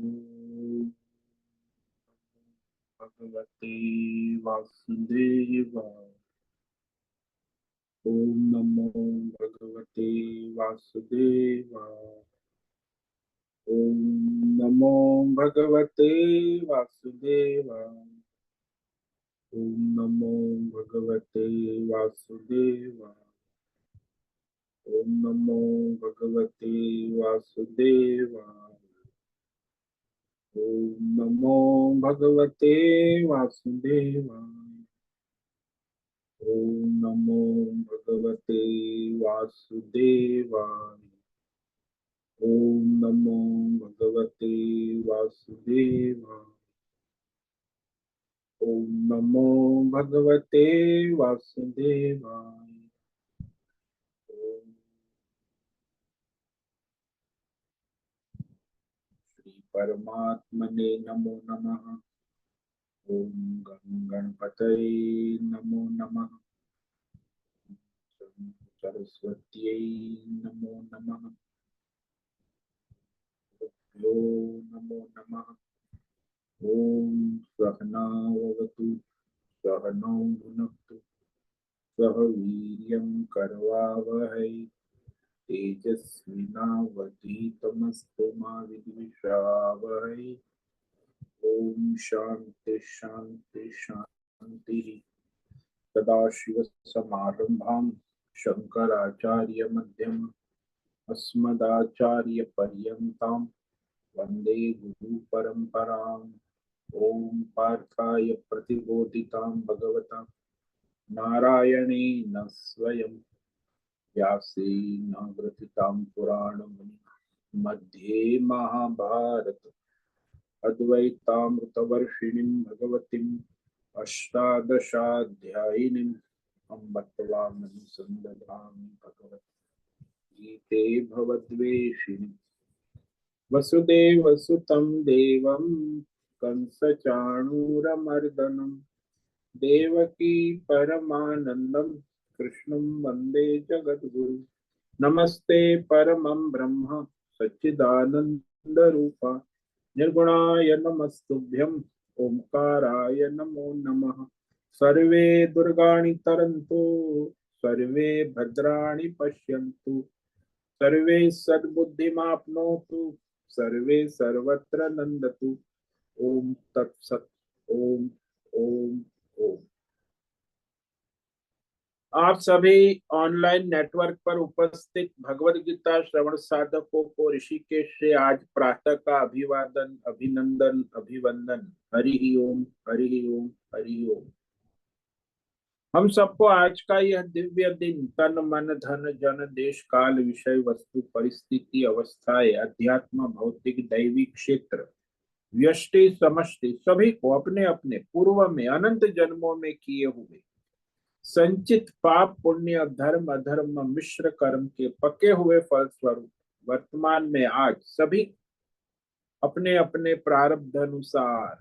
ओम भगवते वासुदेवाय। ओम नमो भगवते वासुदेवाय। ओम नमो भगवते वासुदेवाय। ओम नमो भगवते वासुदेवाय। ओम नमो भगवते वासुदेवाय। ओम नमो भगवते वासुदेवाय। ओम नमो भगवते वासुदेवाय। ओम नमो भगवते वासुदेवाय। ओम नमो भगवते वासुदेवाय। ओम श्री परमात्मने नमो नमः। ओम गं गणपतये नमो नमः। ओम सरस्वत्यै नमो नमः। यो नमो नमः। ओम सहनावतु सहनौ भुनक्तु सह वीर्यं करवावहै तेजस्विनावधीतमस्तु मा विद्विषावहै। ओम शांति शांति शांति। सदाशिवसमारम्भां शंकराचार्यमध्यमाम् अस्मदाचार्यपर्यन्तां वन्दे गुरुपरम्पराम्। ओम पार्थाय प्रतिबोधितां भगवता नारायणेन स्वयं व्यासेन ग्रथितां पुराणमुनिना मध्ये महाभारत अद्वैतामृतवर्षिणीं भगवतीम् अष्टादशाध्यायिनीम् अम्ब त्वामहं सन्दधामि भगवति गीते भवद्वेषिणि। वसुदेवसुतं देवं कंसचाणूरमर्दनं देवकी परमानन्दं कृष्णं वन्दे जगद्गुरुं। नमस्ते परमं ब्रह्म सच्चिदानन्दरूपा निर्गुणाय नमस्तुभ्यं ओंकाराय नमो नमः। सर्वे दुर्गाणि तरन्तु सर्वे भद्राणि पश्यन्तु सर्वे सद्बुद्धिमाप्नोतु सर्वे सर्वत्र नन्दतु। ओम तत्सत्। ओम ओम ओम। आप सभी ऑनलाइन नेटवर्क पर उपस्थित भगवद गीता श्रवण साधकों को ऋषिकेश से आज प्रातः का अभिवादन अभिनंदन अभिवंदन। हरि ओम हरि ओम हरि ओम। हम सबको आज का यह दिव्य दिन तन मन धन जन देश काल विषय वस्तु परिस्थिति अवस्थाएं अध्यात्म भौतिक दैवी क्षेत्र व्यष्टि समष्टि सभी को अपने अपने पूर्व में अनंत जन्मों में किए हुए संचित पाप पुण्य धर्म अधर्म मिश्र कर्म के पके हुए फल स्वरूप वर्तमान में आज सभी अपने अपने प्रारब्ध अनुसार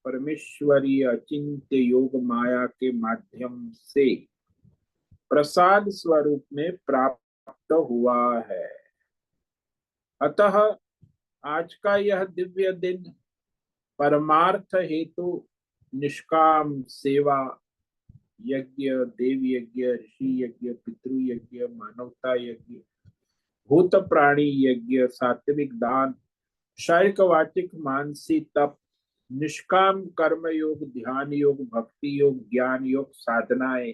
परमेश्वरीय अचिंत्य योग माया के माध्यम से प्रसाद स्वरूप में प्राप्त हुआ है। अतः आज का यह दिव्य दिन परमार्थ हेतु निष्काम सेवा यज्ञ देव यज्ञ ऋषि यज्ञ पितृ यज्ञ मानवता यज्ञ भूत प्राणी यज्ञ सात्विक दान शारीरिक वाचिक मानसी तप निष्काम कर्म योग ध्यान योग भक्ति योग ज्ञान योग साधनाएं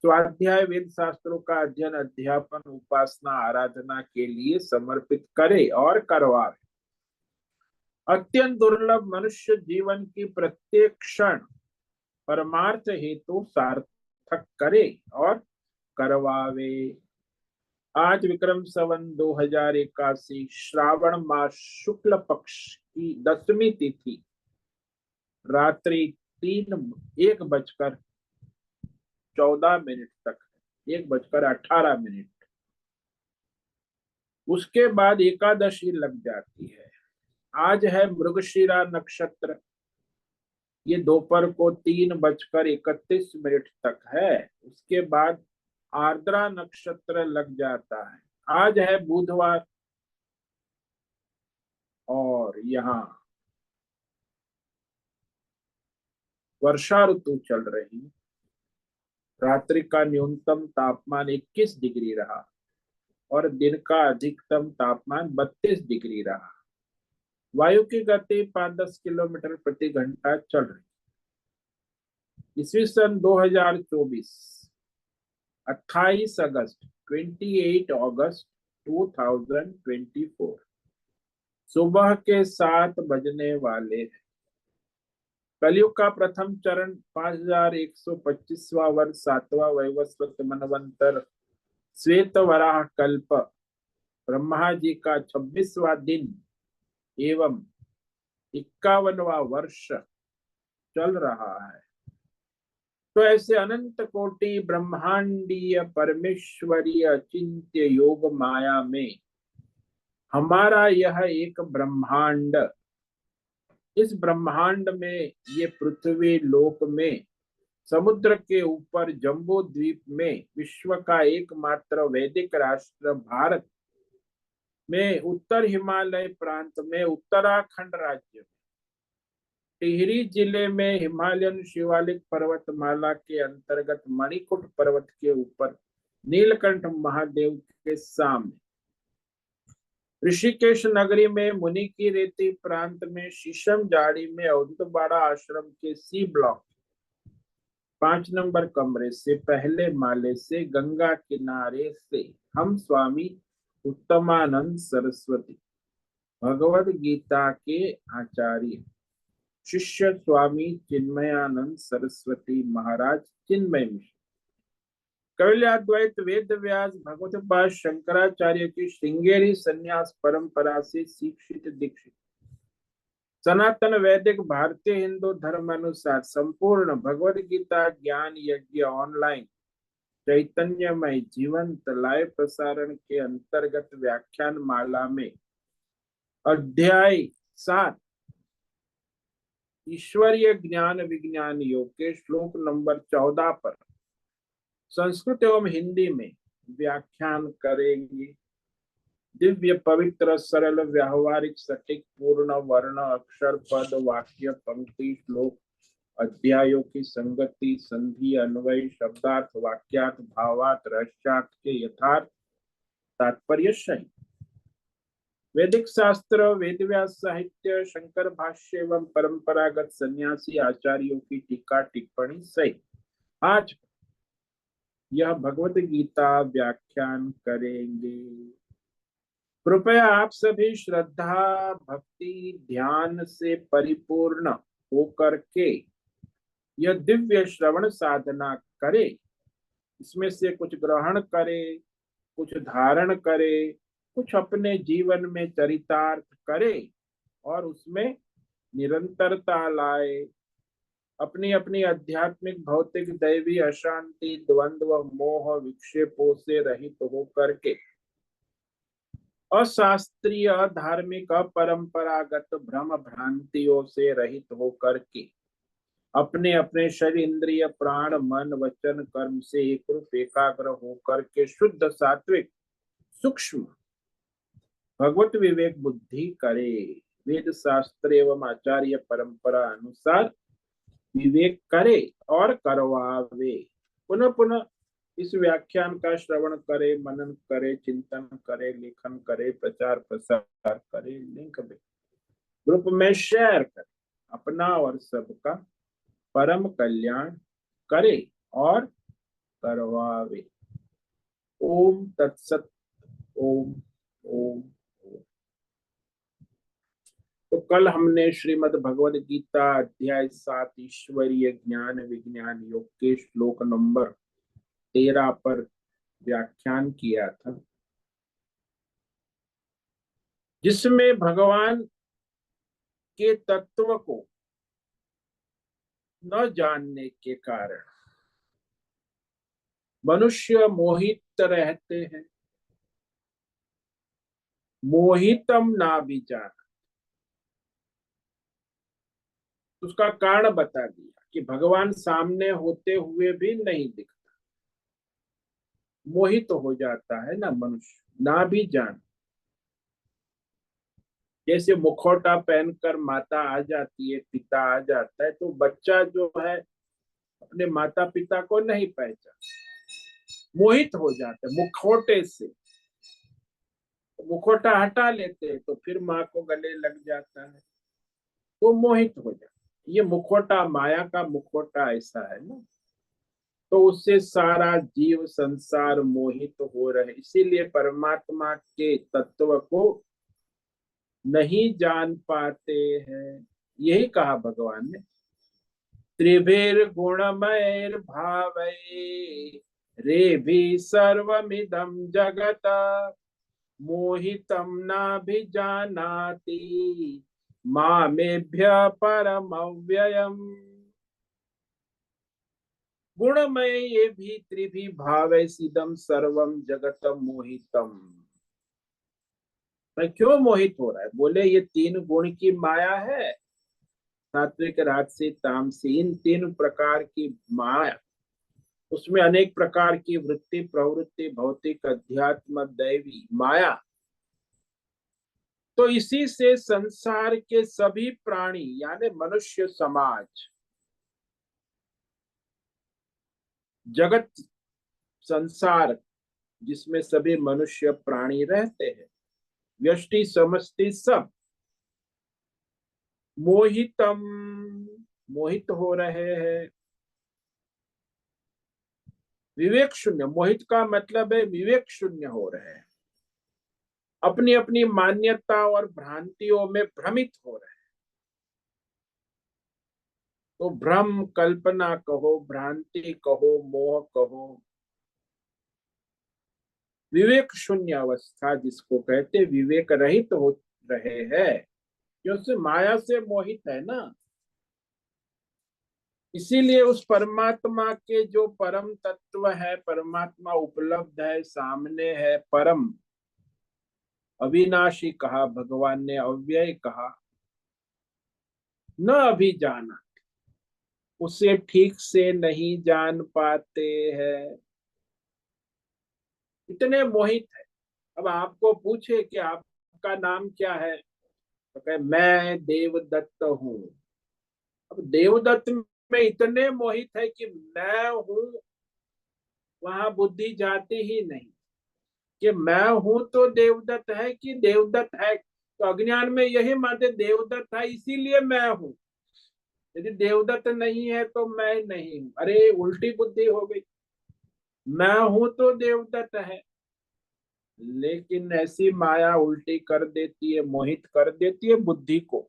स्वाध्याय वेद शास्त्रों का अध्ययन अध्यापन उपासना आराधना के लिए समर्पित करे और करवाए। अत्यंत दुर्लभ मनुष्य जीवन की प्रत्येक क्षण परमार्थ हेतु सार्थक करे और करवावे। आज विक्रम संवत 2081 श्रावण मास शुक्ल पक्ष की 10वीं तिथि रात्रि 1:14 तक 1:18। उसके बाद एकादशी लग जाती है। आज है मृगशिरा नक्षत्र। ये दोपहर को 3:31 तक है। उसके बाद आर्द्रा नक्षत्र लग जाता है। आज है बुधवार और यहाँ वर्षा ऋतु चल रही। रात्रि का न्यूनतम तापमान 21 डिग्री रहा और दिन का अधिकतम तापमान 32 डिग्री रहा। वायु की गति 5-10 किलोमीटर प्रति घंटा चल रही। ईस्वी सन 2024, 28 अगस्त 28 अगस्त 2024 सुबह के 7 बजने वाले हैं। कलयुग का प्रथम चरण 5125वां वर्ष 7वां वैवस्वत मनवंतर श्वेत वराह कल्प ब्रह्मा जी का 26वां दिन एवं 51वां वर्ष चल रहा है। तो ऐसे अनंत कोटि ब्रह्मांडीय परमेश्वरीय अचिंत्य योग माया में हमारा यह एक ब्रह्मांड, इस ब्रह्मांड में ये पृथ्वी लोक में समुद्र के ऊपर जम्बू द्वीप में विश्व का एकमात्र वैदिक राष्ट्र भारत में उत्तर हिमालय प्रांत में उत्तराखंड राज्य में टिहरी जिले में हिमालयन शिवालिक पर्वतमाला के अंतर्गत मणिकुट पर्वत के ऊपर नीलकंठ महादेव के सामने ऋषिकेश नगरी में मुनि की रेती प्रांत में शीशम झाड़ी में औदुतबाड़ा आश्रम के सी ब्लॉक 5 नंबर कमरे से पहले माले से गंगा किनारे से हम स्वामी उत्तमानंद सरस्वती भगवद गीता के आचार्य शिष्य स्वामी चिन्मयानंद सरस्वती महाराज चिन्मय मिश्र कैवल्याद्वैत वेद व्यास भगवत शंकराचार्य की श्रृंगेरी संन्यास परंपरा से शिक्षित दीक्षित सनातन वैदिक भारतीय हिंदू धर्म अनुसार संपूर्ण भगवद गीता ज्ञान यज्ञ ऑनलाइन चैतन्यमय जीवंत लाइव प्रसारण के अंतर्गत व्याख्यान माला में अध्याय 7 ईश्वरीय ज्ञान विज्ञान योग के श्लोक नंबर 14 पर संस्कृत एवं हिंदी में व्याख्यान करेंगे। दिव्य पवित्र सरल व्यावहारिक सटीक पूर्ण वर्ण अक्षर पद वाक्य पंक्ति श्लोक अध्यायों की संगति संधि अन्वय शब्दार्थ वाक्यार्थ भावार्थ रहस्यार्थ के यथार्थ तात्पर्य सहित वैदिक शास्त्र वेदव्यास साहित्य शंकर भाष्य एवं परंपरागत सन्यासी आचार्यों की टीका टिप्पणी सहित आज यह भगवत गीता व्याख्यान करेंगे। कृपया आप सभी श्रद्धा भक्ति ध्यान से परिपूर्ण होकर के यह दिव्य श्रवण साधना करे, इसमें से कुछ ग्रहण करे, कुछ धारण करे, कुछ अपने जीवन में चरितार्थ करे और उसमें निरंतरता लाए। अपनी अपनी आध्यात्मिक भौतिक दैवी अशांति द्वंद्व मोह विक्षेपों से रहित होकर के अशास्त्रीय धार्मिक परंपरागत भ्रम भ्रांतियों से रहित होकर के अपने अपने शरीर इंद्रिय प्राण मन वचन कर्म से एक रूप एकाग्र होकर के शुद्ध सात्विक सूक्ष्म भगवत विवेक बुद्धि करे। वेद शास्त्र एवं आचार्य परंपरा अनुसार विवेक करे और करवावे। पुनः पुनः इस व्याख्यान का श्रवण करे, मनन करे, चिंतन करे, लेखन करे, प्रचार प्रसार करे, लिंक में ग्रुप में शेयर करे, अपना और सबका परम कल्याण करे और करवावे। ओम तत्सत। ओम ओम। तो कल हमने श्रीमद् भगवद गीता अध्याय 7 ईश्वरीय ज्ञान विज्ञान योग के श्लोक नंबर 13 पर व्याख्यान किया था, जिसमें भगवान के तत्व को न जानने के कारण मनुष्य मोहित रहते हैं। मोहितम ना भी जाना, उसका कारण बता दिया कि भगवान सामने होते हुए भी नहीं दिखता, मोहित हो जाता है ना मनुष्य। ना भी जान, जैसे मुखौटा पहनकर माता आ जाती है, पिता आ जाता है, तो बच्चा जो है अपने माता पिता को नहीं पहचान, मोहित हो जाता है मुखौटे से। मुखौटा हटा लेते हैं तो फिर माँ को गले लग जाता है, तो मोहित हो जाता है। ये मुखौटा, माया का मुखौटा ऐसा है ना, तो उससे सारा जीव संसार मोहित हो रहे, इसीलिए परमात्मा के तत्व को नहीं जान पाते हैं। यही कहा भगवान ने, त्रिभिर गुणमय भावै रे भी सर्वमिदं जगत मोहितम नाभिजानाति मामेभ्य परमव्ययम्। गुणमय ये भी त्रिभी भाव सिदम सर्वम जगत मोहितम। मैं क्यों मोहित हो रहा है? बोले ये तीन गुण की माया है, सात्विक राजसिक तामसी, इन तीन प्रकार की माया। उसमें अनेक प्रकार की वृत्ति प्रवृत्ति, भौतिक अध्यात्म दैवी माया। तो इसी से संसार के सभी प्राणी यानी मनुष्य समाज, जगत, संसार जिसमें सभी मनुष्य प्राणी रहते हैं, व्यष्टि समष्टि सब मोहितम, मोहित हो रहे हैं। विवेक शून्य, मोहित का मतलब है विवेक शून्य हो रहे हैं, अपनी अपनी मान्यता और भ्रांतियों में भ्रमित हो रहे हैं। तो भ्रम, कल्पना कहो, भ्रांति कहो, मोह कहो, विवेक शून्य अवस्था जिसको कहते, विवेक रहित हो रहे हैं, क्योंकि माया से मोहित है ना। इसीलिए उस परमात्मा के जो परम तत्व है, परमात्मा उपलब्ध है, सामने है, परम अविनाशी कहा भगवान ने, अव्यय कहा, न अभी जाना, उसे ठीक से नहीं जान पाते हैं, इतने मोहित है। अब आपको पूछे कि आपका नाम क्या है, तो कहे मैं देवदत्त हूँ। अब देवदत्त में इतने मोहित है कि मैं हूं, वहां बुद्धि जाती ही नहीं कि मैं हूं तो देवदत्त है कि देवदत्त है। तो अज्ञान में यही मानते देवदत्त है इसीलिए मैं हूं, यदि देवदत्त नहीं है तो मैं नहीं हूं। अरे उल्टी बुद्धि हो गई, मैं हूं तो देवदत्त है। लेकिन ऐसी माया उल्टी कर देती है, मोहित कर देती है बुद्धि को।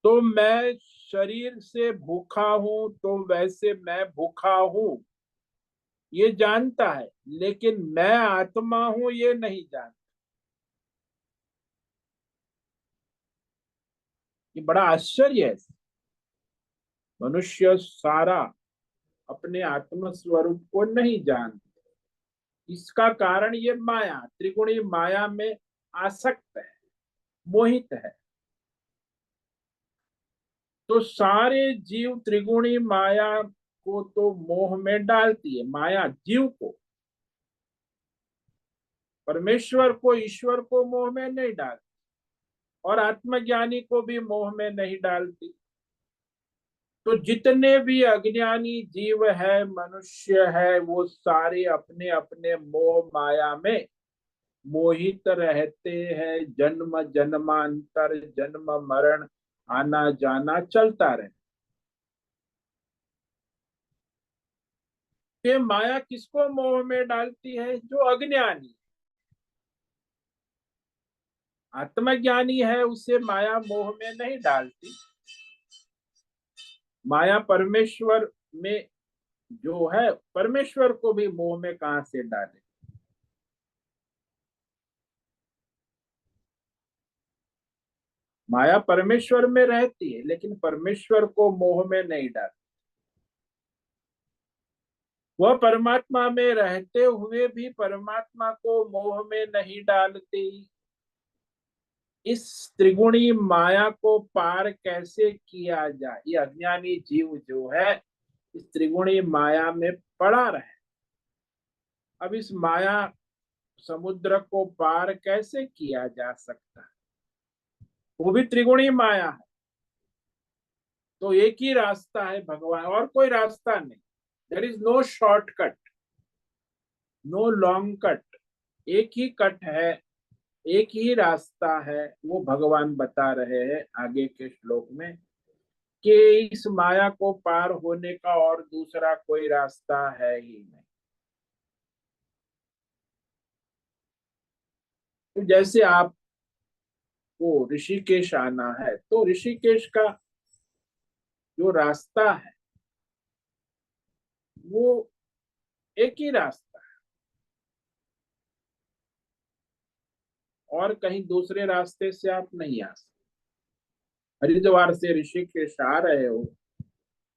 तो मैं शरीर से भूखा हूं तो वैसे मैं भूखा हूं, ये जानता है, लेकिन मैं आत्मा हूं ये नहीं जानता। ये बड़ा आश्चर्य है। मनुष्य सारा अपने आत्म स्वरूप को नहीं जानता, इसका कारण ये माया, त्रिगुणी माया में आसक्त है, मोहित है। तो सारे जीव त्रिगुणी माया को तो मोह में डालती है, माया जीव को, परमेश्वर को, ईश्वर को मोह में नहीं डालती, और आत्मज्ञानी को भी मोह में नहीं डालती। तो जितने भी अज्ञानी जीव है, मनुष्य है, वो सारे अपने अपने मोह माया में मोहित रहते हैं। जन्म जन्मांतर, जन्म मरण, आना जाना चलता रहे। ये माया किसको मोह में डालती है? जो अज्ञानी, आत्मज्ञानी है उसे माया मोह में नहीं डालती। माया परमेश्वर में जो है, परमेश्वर को भी मोह में कहां से डाले? माया परमेश्वर में रहती है लेकिन परमेश्वर को मोह में नहीं डालती। वह परमात्मा में रहते हुए भी परमात्मा को मोह में नहीं डालती। इस त्रिगुणी माया को पार कैसे किया जाए? ये अज्ञानी जीव जो है इस त्रिगुणी माया में पड़ा रहे। अब इस माया समुद्र को पार कैसे किया जा सकता है? वो भी त्रिगुणी माया है। तो एक ही रास्ता है भगवान, और कोई रास्ता नहीं। There is no shortcut, no long cut. एक ही कट है, एक ही रास्ता है। वो भगवान बता रहे हैं आगे के श्लोक में कि इस माया को पार होने का और दूसरा कोई रास्ता है ही नहीं। तो जैसे आपको ऋषिकेश आना है, तो ऋषिकेश का जो रास्ता है वो एक ही रास्ता है, और कहीं दूसरे रास्ते से आप नहीं आ सकते। हरिद्वार से ऋषिकेश आ रहे हो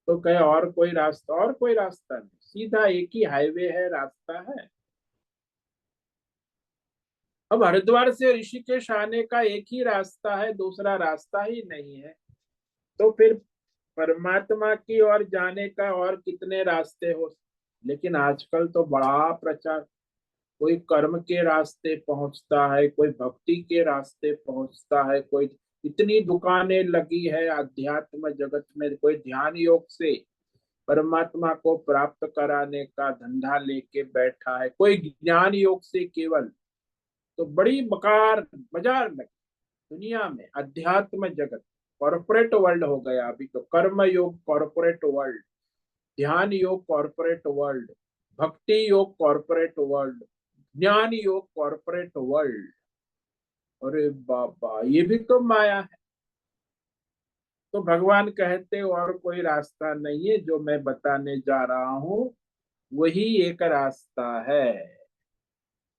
तो कहीं और कोई रास्ता नहीं, सीधा एक ही हाईवे है, रास्ता है। अब हरिद्वार से ऋषिकेश आने का एक ही रास्ता है, दूसरा रास्ता ही नहीं है। तो फिर परमात्मा की ओर जाने का और कितने रास्ते हो? लेकिन आजकल तो बड़ा प्रचार, कोई कर्म के रास्ते पहुंचता है, कोई भक्ति के रास्ते पहुंचता है, कोई इतनी दुकानें लगी है अध्यात्म जगत में, कोई ध्यान योग से परमात्मा को प्राप्त कराने का धंधा लेके बैठा है, कोई ज्ञान योग से केवल। तो बड़ी बकार बाजार लगी दुनिया में। अध्यात्म जगत कॉर्पोरेट वर्ल्ड हो गया अभी तो। कर्म योग कॉर्पोरेट वर्ल्ड, ध्यान योग कॉर्पोरेट वर्ल्ड, भक्ति योग कॉर्पोरेट वर्ल्ड, ज्ञान योग कॉर्पोरेट वर्ल्ड। अरे बाबा, ये भी तो माया है। तो भगवान कहते और कोई रास्ता नहीं है, जो मैं बताने जा रहा हूं वही एक रास्ता है।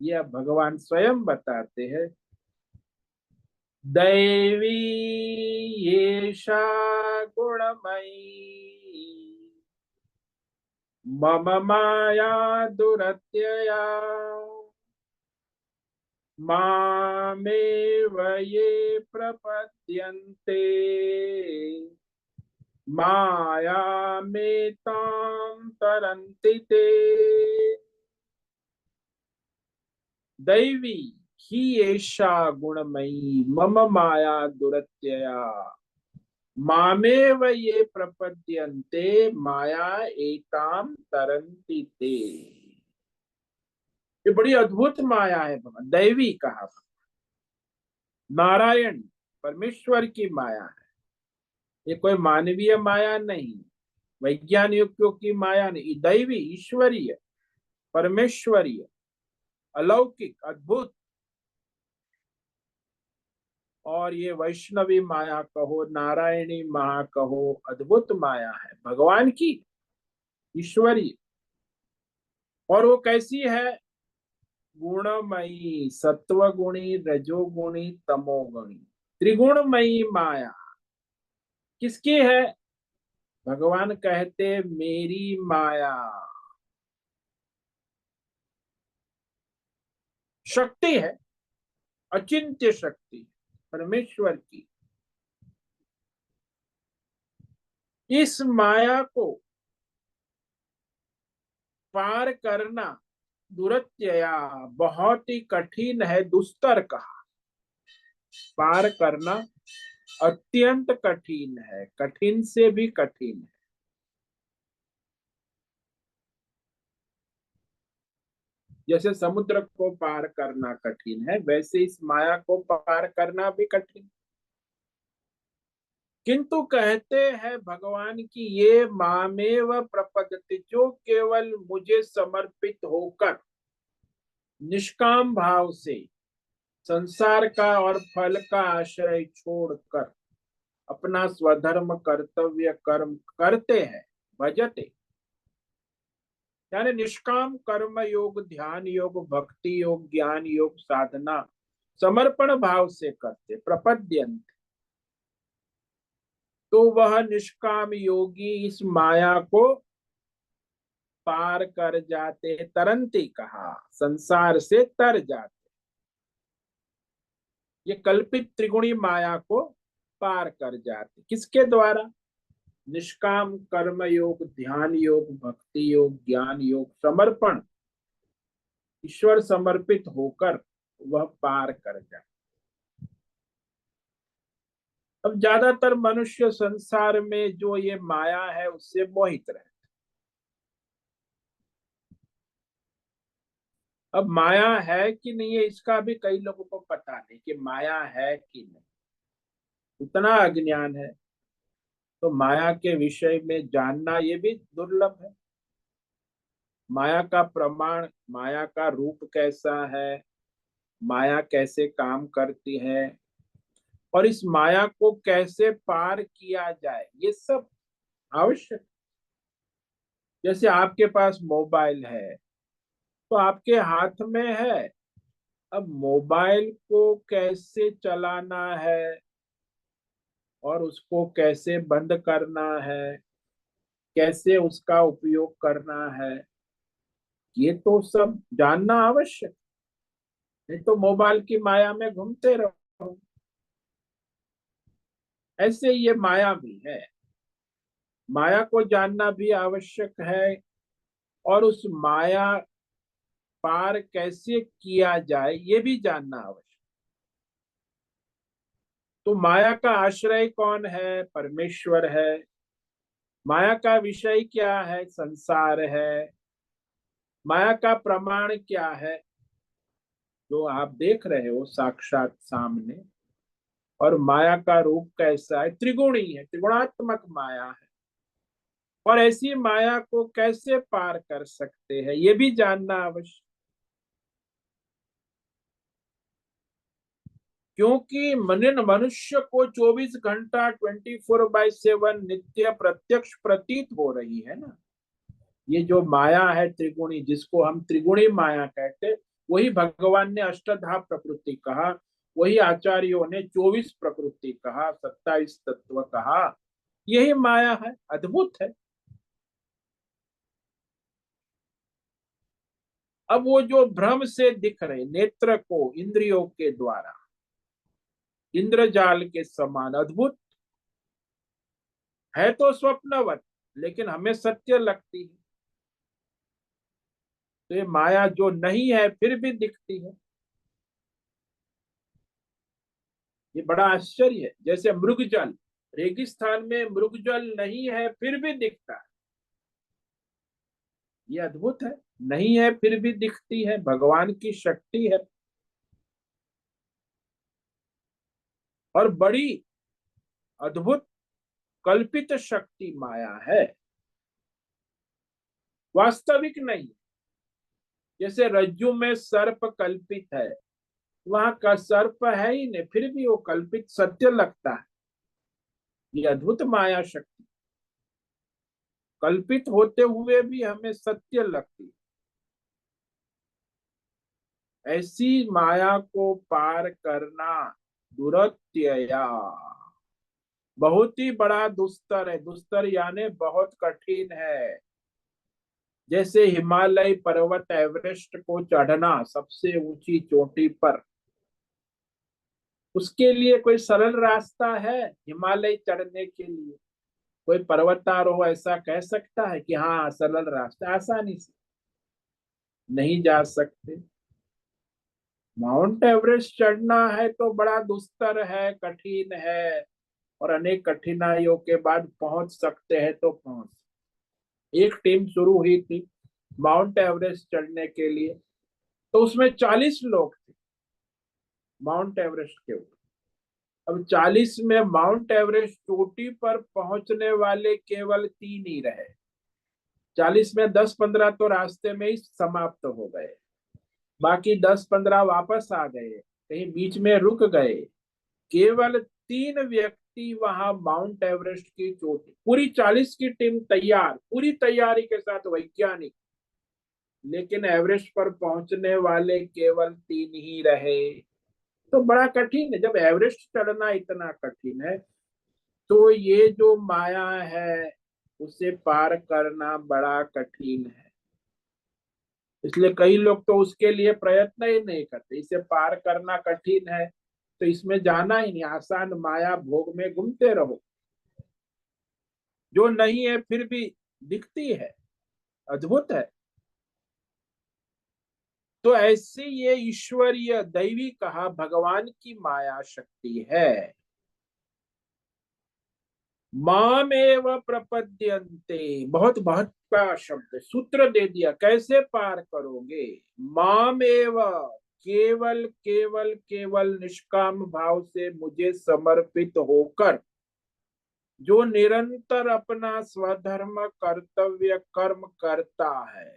ये अब भगवान स्वयं बताते हैं। दैवी येषा गुणमयी मम माया दुरत्यया मामेव ये प्रपद्यन्ते मायामेतां तरन्ति ते। दैवी ही एषा गुणमयी मम माया दुरत्यया मामेव ये प्रपद्यन्ते माया एताम तरन्ति ते। ये बड़ी अद्भुत माया है भगवान, दैवी कहा। नारायण परमेश्वर की माया है। ये कोई मानवीय माया नहीं, वैज्ञानिकों की माया नहीं, दैवी, ईश्वरीय, परमेश्वरीय, अलौकिक, अद्भुत। और ये वैष्णवी माया कहो, नारायणी माया कहो, अद्भुत माया है भगवान की, ईश्वरी। और वो कैसी है? गुणमयी, सत्वगुणी, रजोगुणी, तमोगुणी, त्रिगुणमयी माया। किसकी है? भगवान कहते मेरी माया। शक्ति है, अचिंत्य शक्ति परमेश्वर की। इस माया को पार करना दुरत्यया, बहुत ही कठिन है, दुस्तर कहा। पार करना अत्यंत कठिन है, कठिन से भी कठिन है। जैसे समुद्र को पार करना कठिन है, वैसे इस माया को पार करना भी कठिन। किंतु कहते हैं भगवान की ये मामेव प्रपद्यते, जो केवल मुझे समर्पित होकर निष्काम भाव से संसार का और फल का आश्रय छोड़कर अपना स्वधर्म कर्तव्य कर्म करते हैं, भजते, यानी निष्काम कर्म योग, ध्यान योग, भक्ति योग, ज्ञान योग, साधना समर्पण भाव से करते, प्रपद्यंत। तो वह निष्काम योगी इस माया को पार कर जाते, तरंती कहा, संसार से तर जाते। ये कल्पित त्रिगुणी माया को पार कर जाते, किसके द्वारा? निष्काम कर्म योग, ध्यान योग, भक्ति योग, ज्ञान योग, समर्पण ईश्वर समर्पित होकर वह पार कर जाए। अब ज्यादातर मनुष्य संसार में जो ये माया है उससे मोहित रहे। अब माया है कि नहीं है इसका भी कई लोगों को पता नहीं कि माया है कि नहीं, उतना अज्ञान है। तो माया के विषय में जानना ये भी दुर्लभ है। माया का प्रमाण, माया का रूप कैसा है, माया कैसे काम करती है, और इस माया को कैसे पार किया जाए, ये सब आवश्यक। जैसे आपके पास मोबाइल है तो आपके हाथ में है। अब मोबाइल को कैसे चलाना है और उसको कैसे बंद करना है, कैसे उसका उपयोग करना है, ये तो सब जानना आवश्यक। नहीं तो मोबाइल की माया में घूमते रहो। ऐसे ये माया भी है, माया को जानना भी आवश्यक है। और उस माया पार कैसे किया जाए ये भी जानना आवश्यक। तो माया का आश्रय कौन है? परमेश्वर है। माया का विषय क्या है? संसार है। माया का प्रमाण क्या है? जो आप देख रहे हो साक्षात सामने। और माया का रूप कैसा है? त्रिगुणी है, त्रिगुणात्मक माया है। और ऐसी माया को कैसे पार कर सकते हैं ये भी जानना आवश्यक। क्योंकि मनुष्य को 24 घंटा 24/7 नित्य प्रत्यक्ष प्रतीत हो रही है ना। ये जो माया है त्रिगुणी, जिसको हम त्रिगुणी माया कहते, वही भगवान ने अष्टधा प्रकृति कहा, वही आचार्यों ने 24 प्रकृति कहा, 27 तत्व कहा। यही माया है, अद्भुत है। अब वो जो भ्रम से दिख रहे नेत्र को इंद्रियों के द्वारा, इंद्रजाल के समान अद्भुत है, तो स्वप्नवत, लेकिन हमें सत्य लगती है। तो ये माया जो नहीं है फिर भी दिखती है, ये बड़ा आश्चर्य है। जैसे मृगजल, रेगिस्तान में मृगजल नहीं है फिर भी दिखता है, ये अद्भुत है। नहीं है फिर भी दिखती है, भगवान की शक्ति है। और बड़ी अद्भुत कल्पित शक्ति माया है, वास्तविक नहीं। जैसे रज्जु में सर्प कल्पित है, वहां का सर्प है ही नहीं, फिर भी वो कल्पित सत्य लगता है। ये अद्भुत माया शक्ति, कल्पित होते हुए भी हमें सत्य लगती है। ऐसी माया को पार करना दुरत्यया, बहुत ही बड़ा दुस्तर है। दुस्तर यानी बहुत कठिन है। जैसे हिमालय पर्वत एवरेस्ट को चढ़ना, सबसे ऊंची चोटी पर, उसके लिए कोई सरल रास्ता है हिमालय चढ़ने के लिए? कोई पर्वतारोह ऐसा कह सकता है कि हाँ सरल रास्ता? आसानी से नहीं जा सकते। माउंट एवरेस्ट चढ़ना है तो बड़ा दुस्तर है, कठिन है। और अनेक कठिनाइयों के बाद पहुंच सकते हैं तो पहुंच। एक टीम शुरू हुई थी माउंट एवरेस्ट चढ़ने के लिए, तो उसमें 40 लोग थे माउंट एवरेस्ट के ऊपर। अब 40 में माउंट एवरेस्ट चोटी पर पहुंचने वाले केवल 3 ही रहे। 40 में 10-15 तो रास्ते में ही समाप्त हो गए, बाकी 10-15 वापस आ गए, कहीं बीच में रुक गए। केवल 3 व्यक्ति वहां माउंट एवरेस्ट की चोटी, पूरी 40 की टीम तैयार, पूरी तैयारी के साथ वैज्ञानिक, लेकिन एवरेस्ट पर पहुंचने वाले केवल 3 ही रहे। तो बड़ा कठिन है। जब एवरेस्ट चढ़ना इतना कठिन है, तो ये जो माया है उसे पार करना बड़ा कठिन है। इसलिए कई लोग तो उसके लिए प्रयत्न ही नहीं करते। इसे पार करना कठिन है तो इसमें जाना ही नहीं, आसान माया भोग में घूमते रहो। जो नहीं है फिर भी दिखती है, अद्भुत है। तो ऐसे ये ईश्वरीय दैवी कहा भगवान की माया शक्ति है। मामेव प्रपद्यन्ते, बहुत बहुत का शब्द सूत्र दे दिया, कैसे पार करोगे। मामेव, केवल केवल केवल निष्काम भाव से मुझे समर्पित होकर जो निरंतर अपना स्वधर्म कर्तव्य कर्म करता है,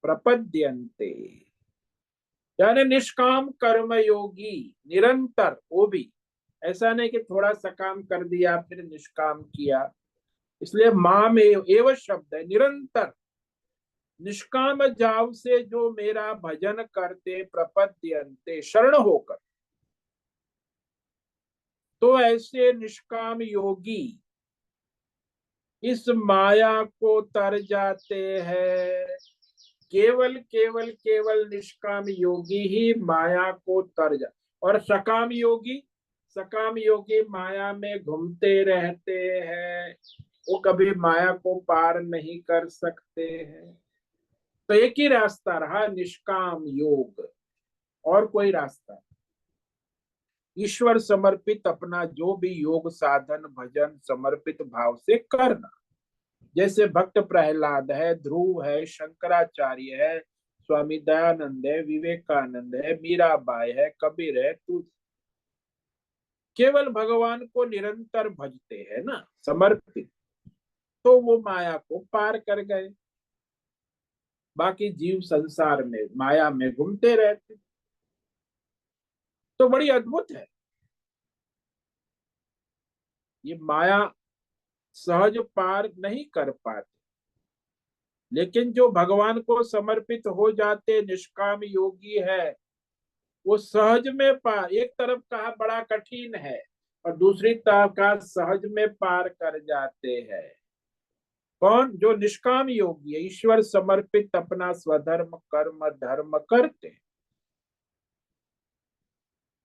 प्रपद्यन्ते यानी निष्काम कर्म योगी, निरंतर, वो भी ऐसा नहीं कि थोड़ा सा काम कर दिया फिर निष्काम किया, इसलिए माम एव शब्द है, निरंतर निष्काम जाव से जो मेरा भजन करते, प्रपद्यन्ते शरण होकर, तो ऐसे निष्काम योगी इस माया को तर जाते हैं। केवल केवल केवल निष्काम योगी ही माया को तर जा, और सकाम योगी माया में घूमते रहते हैं, वो कभी माया को पार नहीं कर सकते हैं। तो एक ही रास्ता रहा, निष्काम योग, और कोई रास्ता। ईश्वर समर्पित अपना जो भी योग साधन भजन समर्पित भाव से करना, जैसे भक्त प्रहलाद है, ध्रुव है, शंकराचार्य है, स्वामी दयानंद है, विवेकानंद है, मीराबाई है, कबीर है, तू केवल भगवान को निरंतर भजते हैं ना, समर्पित, तो वो माया को पार कर गए। बाकी जीव संसार में माया में घूमते रहते, तो बड़ी अद्भुत है ये माया, सहज पार नहीं कर पाते, लेकिन जो भगवान को समर्पित हो जाते, निष्काम योगी है, वो सहज में पार, एक तरफ कहा बड़ा कठिन है और दूसरी तरफ का सहज में पार कर जाते हैं। कौन? जो निष्काम योगी है, ईश्वर समर्पित अपना स्वधर्म कर्म धर्म करते,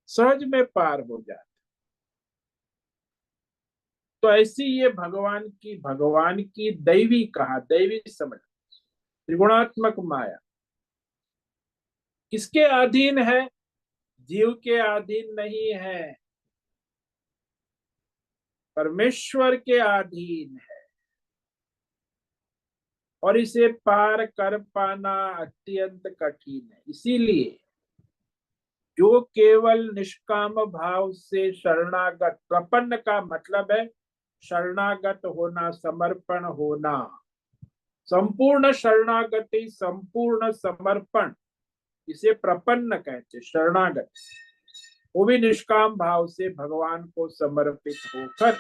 सहज में पार हो जाते। तो ऐसी ये भगवान की दैवी कहा, दैवी समझ, त्रिगुणात्मक माया किसके अधीन है? जीव के अधीन नहीं है, परमेश्वर के अधीन है, और इसे पार कर पाना अत्यंत कठिन है। इसीलिए जो केवल निष्काम भाव से शरणागत, प्रपन्न का मतलब है शरणागत होना, समर्पण होना, संपूर्ण शरणागति, संपूर्ण समर्पण, इसे प्रपन्न कहते, शरणागत, वो भी निष्काम भाव से भगवान को समर्पित होकर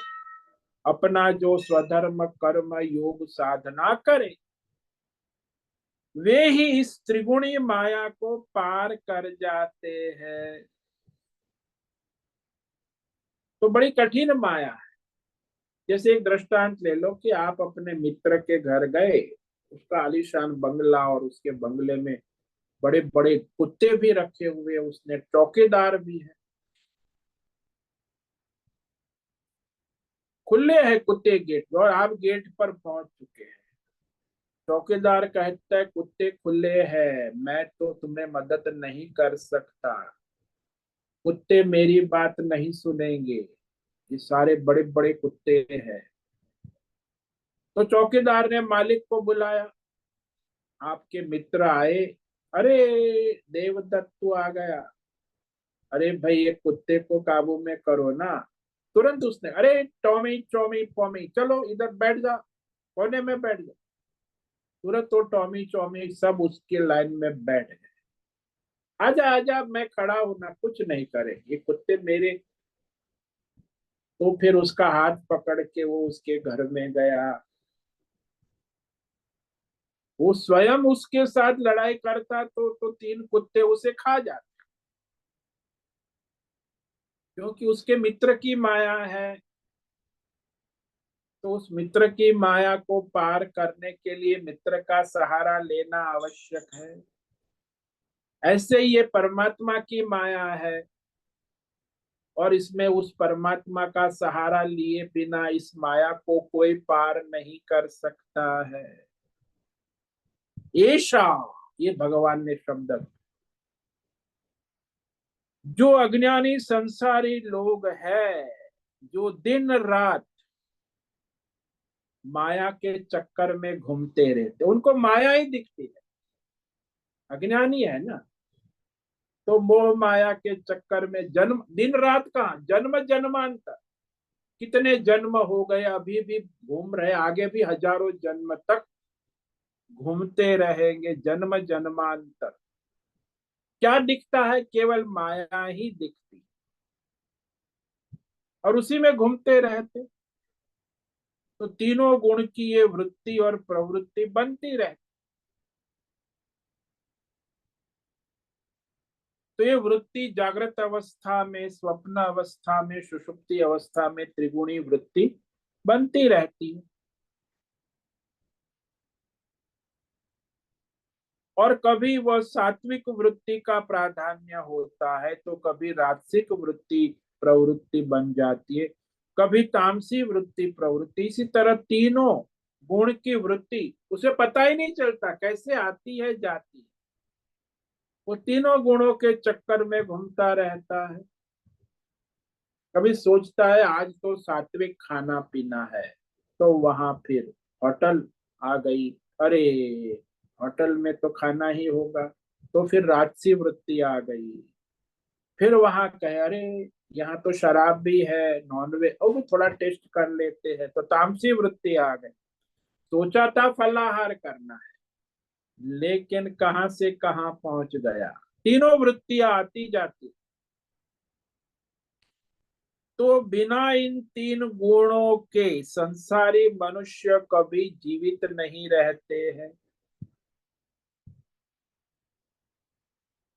अपना जो स्वधर्म कर्म योग साधना करे, वे ही इस त्रिगुणी माया को पार कर जाते हैं। तो बड़ी कठिन माया है। जैसे एक दृष्टांत ले लो कि आप अपने मित्र के घर गए, उसका आलीशान बंगला और उसके बंगले में बड़े बड़े कुत्ते भी रखे हुए, उसने चौकीदार भी है, खुले हैं कुत्ते गेट और आप गेट पर पहुंच चुके हैं। चौकीदार कहता है कुत्ते खुले हैं, मैं तो तुम्हें मदद नहीं कर सकता, कुत्ते मेरी बात नहीं सुनेंगे, ये सारे बड़े बड़े कुत्ते हैं। तो चौकीदार ने मालिक को बुलाया, आपके मित्र आए, अरे देवदत्त आ गया, अरे भाई ये कुत्ते को काबू में करो ना। तुरंत उसने, अरे टॉमी टॉमी पॉमी, चलो इधर बैठ जा, कोने में बैठ जा। तुरंत तो टॉमी टॉमी सब उसके लाइन में बैठ गए। आजा आजा, मैं खड़ा हूं ना, कुछ नहीं करे ये कुत्ते मेरे। तो फिर उसका हाथ पकड़ के वो उसके घर में गया, वो स्वयं उसके साथ लड़ाई करता तो तीन कुत्ते उसे खा जाते, क्योंकि उसके मित्र की माया है। तो उस मित्र की माया को पार करने के लिए मित्र का सहारा लेना आवश्यक है। ऐसे ही ये परमात्मा की माया है, और इसमें उस परमात्मा का सहारा लिए बिना इस माया को कोई पार नहीं कर सकता है। ऐशा, ये भगवान ने शब्द जो अज्ञानी संसारी लोग हैं, जो दिन रात माया के चक्कर में घूमते रहते, उनको माया ही दिखती है, अज्ञानी है ना। तो मोह माया के चक्कर में जन्म, दिन रात कहाँ, जन्म जन्मांतर, कितने जन्म हो गए, अभी भी घूम रहे, आगे भी हजारों जन्म तक घूमते रहेंगे, जन्म जन्मांतर। क्या दिखता है, केवल माया ही दिखती, और उसी में घूमते रहते। तो तीनों गुण की ये वृत्ति और प्रवृत्ति बनती रहती। तो ये वृत्ति जागृत अवस्था में, स्वप्न अवस्था में, सुषुप्ति अवस्था में त्रिगुणी वृत्ति बनती रहती है। और कभी वह सात्विक वृत्ति का प्राधान्य होता है, तो कभी राजसिक वृत्ति प्रवृत्ति बन जाती है, कभी तामसी वृत्ति प्रवृत्ति। इसी तरह तीनों गुण की वृत्ति उसे पता ही नहीं चलता कैसे आती है जाती है, वो तीनों गुणों के चक्कर में घूमता रहता है। कभी सोचता है आज तो सात्विक खाना पीना है, तो वहां फिर होटल आ गई, अरे होटल में तो खाना ही होगा, तो फिर राजसी वृत्ति आ गई। फिर वहां कहे अरे यहाँ तो शराब भी है, नॉनवेज, और भी थोड़ा टेस्ट कर लेते हैं, तो तामसी वृत्ति आ गई। सोचा था फलाहार करना है, लेकिन कहां से कहां पहुंच गया। तीनों वृत्तियां आती जाती। तो बिना इन तीन गुणों के संसारी मनुष्य कभी जीवित नहीं रहते हैं,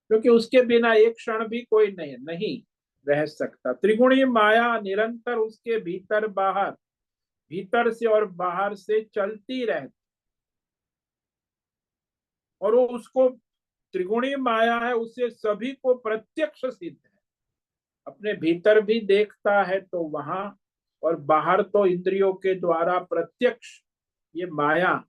क्योंकि उसके बिना एक क्षण भी कोई नहीं नहीं रह सकता। त्रिगुणी माया निरंतर उसके भीतर बाहर, भीतर से और बाहर से चलती रहती, और वो उसको, त्रिगुणी माया है, उसे सभी को प्रत्यक्ष सिद्ध है। अपने भीतर भी देखता है तो वहां, और बाहर तो इंद्रियों के द्वारा प्रत्यक्ष ये माया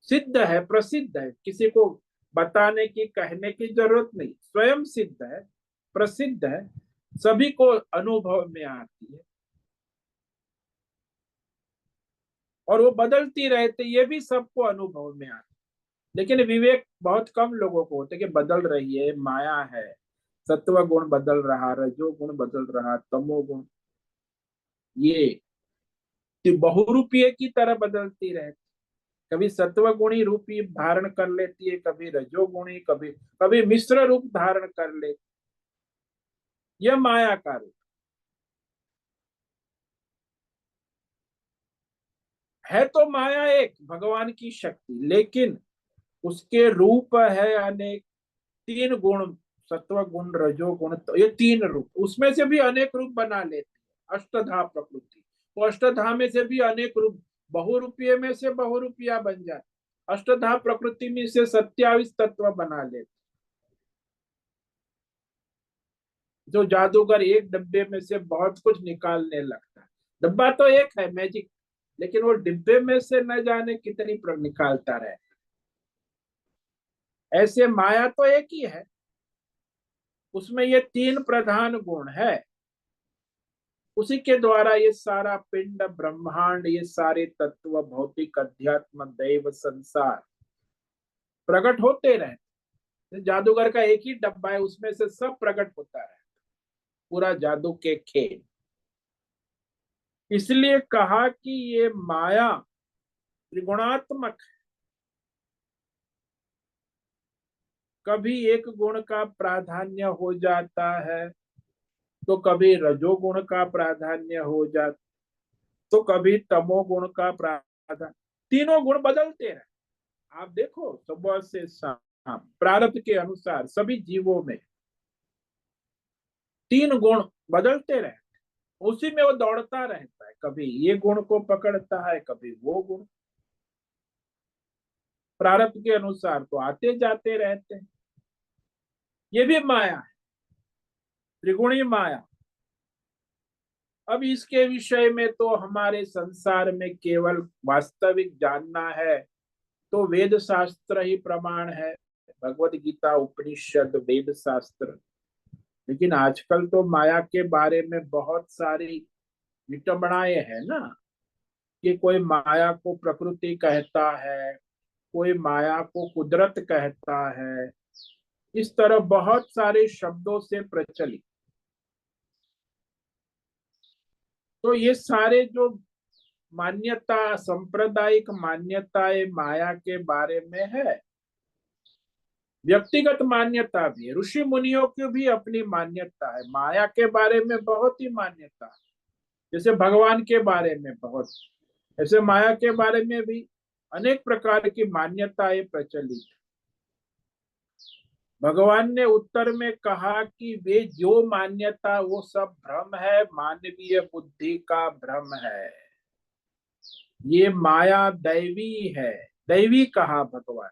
सिद्ध है, प्रसिद्ध है, किसी को बताने की, कहने की जरूरत नहीं, स्वयं सिद्ध है, प्रसिद्ध है, सभी को अनुभव में आती है। और वो बदलती रहती, ये भी सबको अनुभव में आती। लेकिन विवेक बहुत कम लोगों को होते कि बदल रही है, माया है, सत्व गुण बदल रहा, रजो गुण बदल रहा, तमो गुण, ये बहुरूपीय की तरह बदलती रहती। कभी सत्व गुणी रूपी धारण कर लेती है, कभी रजोगुणी, कभी कभी मिश्र रूप धारण कर लेती। यह माया का रूप है। तो माया एक भगवान की शक्ति, लेकिन उसके रूप है अनेक। तीन गुण, सत्व गुण, रजो गुण, तो ये तीन रूप, उसमें से भी अनेक रूप बना लेते हैं। अष्टधा प्रकृति, तो अष्टधा में से भी अनेक रूप, बहुरूपीय में से बहुरूपिया बन जाए। अष्टधा प्रकृति में से 27 तत्व बना लेते। जो जादूगर एक डब्बे में से बहुत कुछ निकालने लगता है, डब्बा तो एक है मैजिक, लेकिन वो डिब्बे में से न जाने कितनी निकालता रहे। ऐसे माया तो एक ही है, उसमें ये तीन प्रधान गुण है, उसी के द्वारा ये सारा पिंड ब्रह्मांड, ये सारे तत्व, भौतिक, अध्यात्म, दैव, संसार प्रकट होते रहते। जादूगर का एक ही डब्बा है, उसमें से सब प्रकट होता है, पूरा जादू के खेल। इसलिए कहा कि ये माया त्रिगुणात्मक, कभी एक गुण का प्राधान्य हो जाता है, तो कभी रजोगुण का प्राधान्य हो जाता, तो कभी तमोगुण का प्राधान्य। तीनों गुण बदलते रहे। आप देखो सुबह से शाम प्रारब्ध के अनुसार सभी जीवों में तीन गुण बदलते रहे, उसी में वो दौड़ता रहता है, कभी ये गुण को पकड़ता है, कभी वो गुण, प्रारब्ध के अनुसार तो आते जाते रहते हैं। ये भी माया है, त्रिगुणी माया। अब इसके विषय में तो हमारे संसार में केवल वास्तविक जानना है, तो वेद शास्त्र ही प्रमाण है। भगवत गीता, उपनिषद, वेद शास्त्र, लेकिन आजकल तो माया के बारे में बहुत सारी विटंबनाएं है ना, कि कोई माया को प्रकृति कहता है, कोई माया को कुदरत कहता है। इस तरह बहुत सारे शब्दों से प्रचलित। तो ये सारे जो मान्यता, सांप्रदायिक मान्यताएं माया के बारे में है, व्यक्तिगत मान्यता भी है। ऋषि मुनियों की भी अपनी मान्यता है, माया के बारे में बहुत ही मान्यता है। जैसे भगवान के बारे में बहुत, ऐसे माया के बारे में भी अनेक प्रकार की मान्यताएं प्रचलित। भगवान ने उत्तर में कहा कि वे जो मान्यता वो सब भ्रम है, मानवीय बुद्धि का भ्रम है। ये माया दैवी है, दैवी कहा भगवान।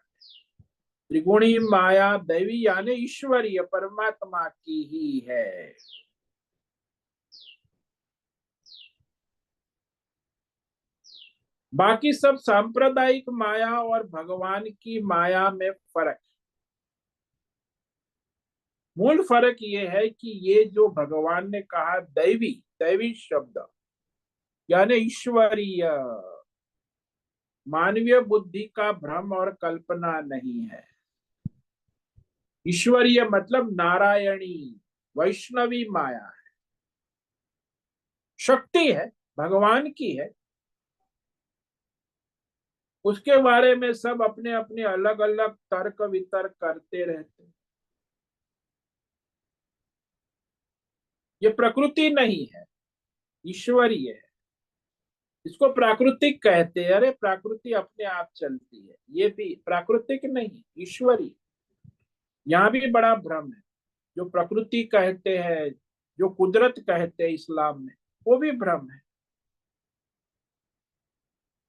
त्रिगुणी माया दैवी यानी ईश्वरीय परमात्मा की ही है। बाकी सब सांप्रदायिक माया और भगवान की माया में फर्क। मूल फर्क ये है कि ये जो भगवान ने कहा दैवी, दैवी शब्द यानी ईश्वरीय, मानवीय बुद्धि का भ्रम और कल्पना नहीं है। ईश्वरीय मतलब नारायणी, वैष्णवी माया है, शक्ति है, भगवान की है। उसके बारे में सब अपने अपने अलग अलग तर्क वितर्क करते रहते हैं। ये प्रकृति नहीं है, ईश्वरीय है। इसको प्राकृतिक कहते हैं। अरे प्रकृति अपने आप चलती है, ये भी प्राकृतिक नहीं, ईश्वरी। यहाँ भी बड़ा भ्रम है। जो प्रकृति कहते हैं, जो कुदरत कहते हैं इस्लाम में, वो भी भ्रम है।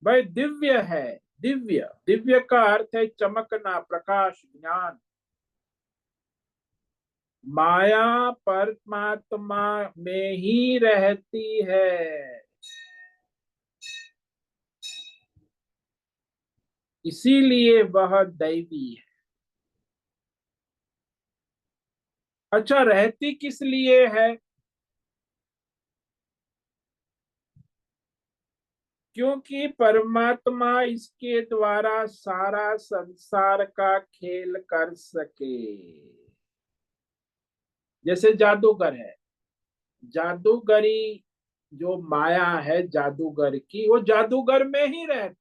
भाई दिव्य है, दिव्य, दिव्य का अर्थ है चमकना, प्रकाश, ज्ञान। माया परमात्मा में ही रहती है, इसीलिए वह दैवी है। अच्छा, रहती किस लिए है? क्योंकि परमात्मा इसके द्वारा सारा संसार का खेल कर सके। जैसे जादूगर है, जादूगरी जो माया है जादूगर की, वो जादूगर में ही रहती,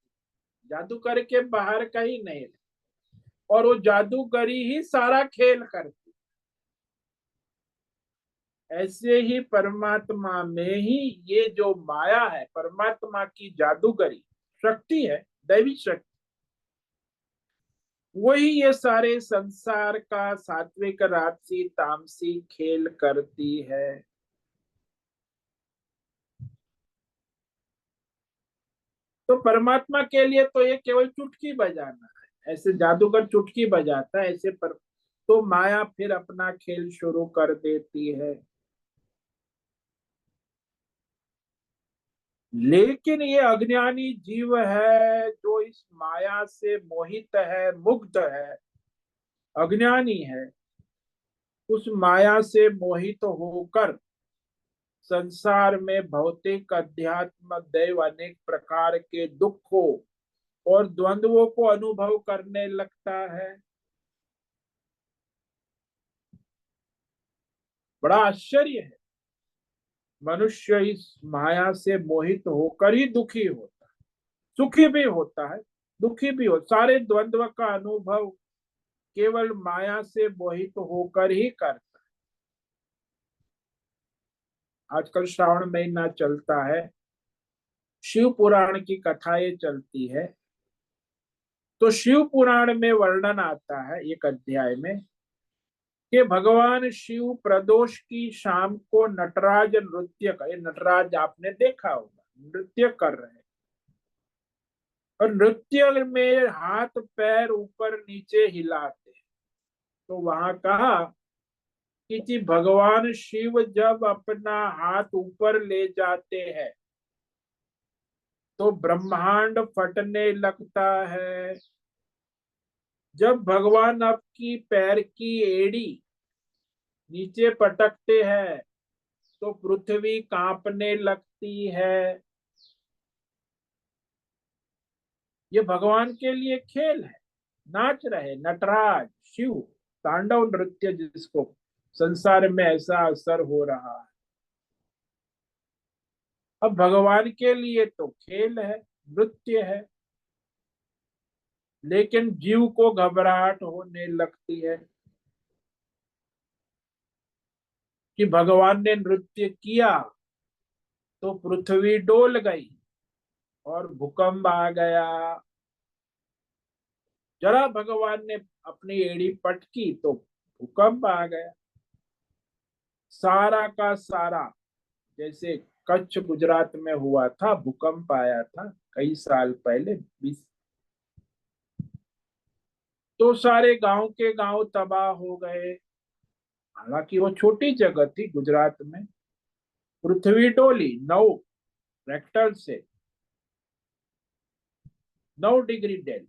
जादूगर के बाहर कहीं नहीं रहती। और वो जादूगरी ही सारा खेल करती। ऐसे ही परमात्मा में ही ये जो माया है, परमात्मा की जादूगरी शक्ति है, दैवी शक्ति, वही ये सारे संसार का सात्विक राजसी तामसी खेल करती है। तो परमात्मा के लिए तो ये केवल चुटकी बजाना है। ऐसे जादूगर चुटकी बजाता है, ऐसे पर तो माया फिर अपना खेल शुरू कर देती है। लेकिन ये अज्ञानी जीव है जो इस माया से मोहित है, मुग्ध है, अज्ञानी है। उस माया से मोहित होकर संसार में भौतिक, अध्यात्म, दैव अनेक प्रकार के दुखों और द्वंद्वों को अनुभव करने लगता है। बड़ा आश्चर्य है। मनुष्य इस माया से मोहित होकर ही दुखी होता है, सुखी भी होता है, दुखी भी हो, सारे द्वंद्व का अनुभव केवल माया से मोहित होकर ही करता है। आजकल श्रावण महीना चलता है, शिव पुराण की कथाएं चलती है। तो शिव पुराण में वर्णन आता है एक अध्याय में कि भगवान शिव प्रदोष की शाम को नटराज नृत्य का, ये नटराज आपने देखा होगा, नृत्य कर रहे हैं। और नृत्य में हाथ पैर ऊपर नीचे हिलाते हैं। तो वहां कहा कि जी भगवान शिव जब अपना हाथ ऊपर ले जाते हैं तो ब्रह्मांड फटने लगता है। जब भगवान आपकी पैर की एड़ी नीचे पटकते हैं तो पृथ्वी कांपने लगती है। ये भगवान के लिए खेल है। नाच रहे नटराज शिव, तांडव नृत्य जिसको संसार में ऐसा असर हो रहा है। अब भगवान के लिए तो खेल है, नृत्य है, लेकिन जीव को घबराहट होने लगती है कि भगवान ने नृत्य किया तो पृथ्वी डोल गई और भूकंप आ गया। जरा भगवान ने अपनी एड़ी पटकी तो भूकंप आ गया। सारा का सारा, जैसे कच्छ गुजरात में हुआ था, भूकंप आया था कई साल पहले, 20, तो सारे गांव के गांव तबाह हो गए। हालांकि वो छोटी जगह थी गुजरात में। पृथ्वी डोली 9 रेक्टर से, 9 डिग्री डेल।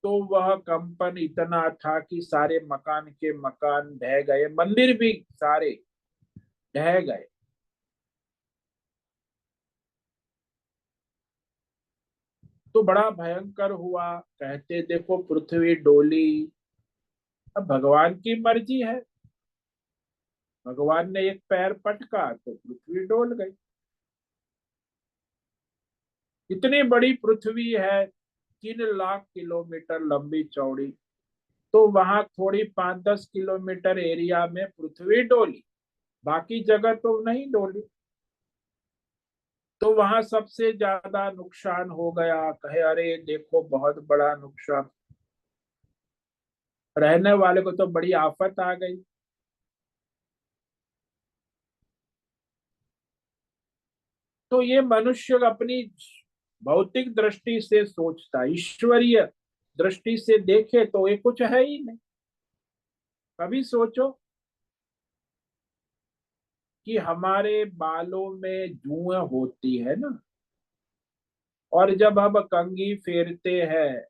तो वह कंपन इतना था कि सारे मकान के मकान ढह गए, मंदिर भी सारे ढह गए। तो बड़ा भयंकर हुआ। कहते देखो पृथ्वी डोली। अब भगवान की मर्जी है, भगवान ने एक पैर पटका तो पृथ्वी डोल गई। इतनी बड़ी पृथ्वी है, 3 लाख किलोमीटर लंबी चौड़ी। तो वहां थोड़ी 5-10 किलोमीटर एरिया में पृथ्वी डोली, बाकी जगह तो नहीं डोली। तो वहां सबसे ज्यादा नुकसान हो गया। कहे अरे देखो बहुत बड़ा नुकसान, रहने वाले को तो बड़ी आफत आ गई। तो ये मनुष्य अपनी भौतिक दृष्टि से सोचता, ईश्वरीय दृष्टि से देखे तो ये कुछ है ही नहीं। कभी सोचो कि हमारे बालों में जुएं होती है ना, और जब हम कंघी फेरते हैं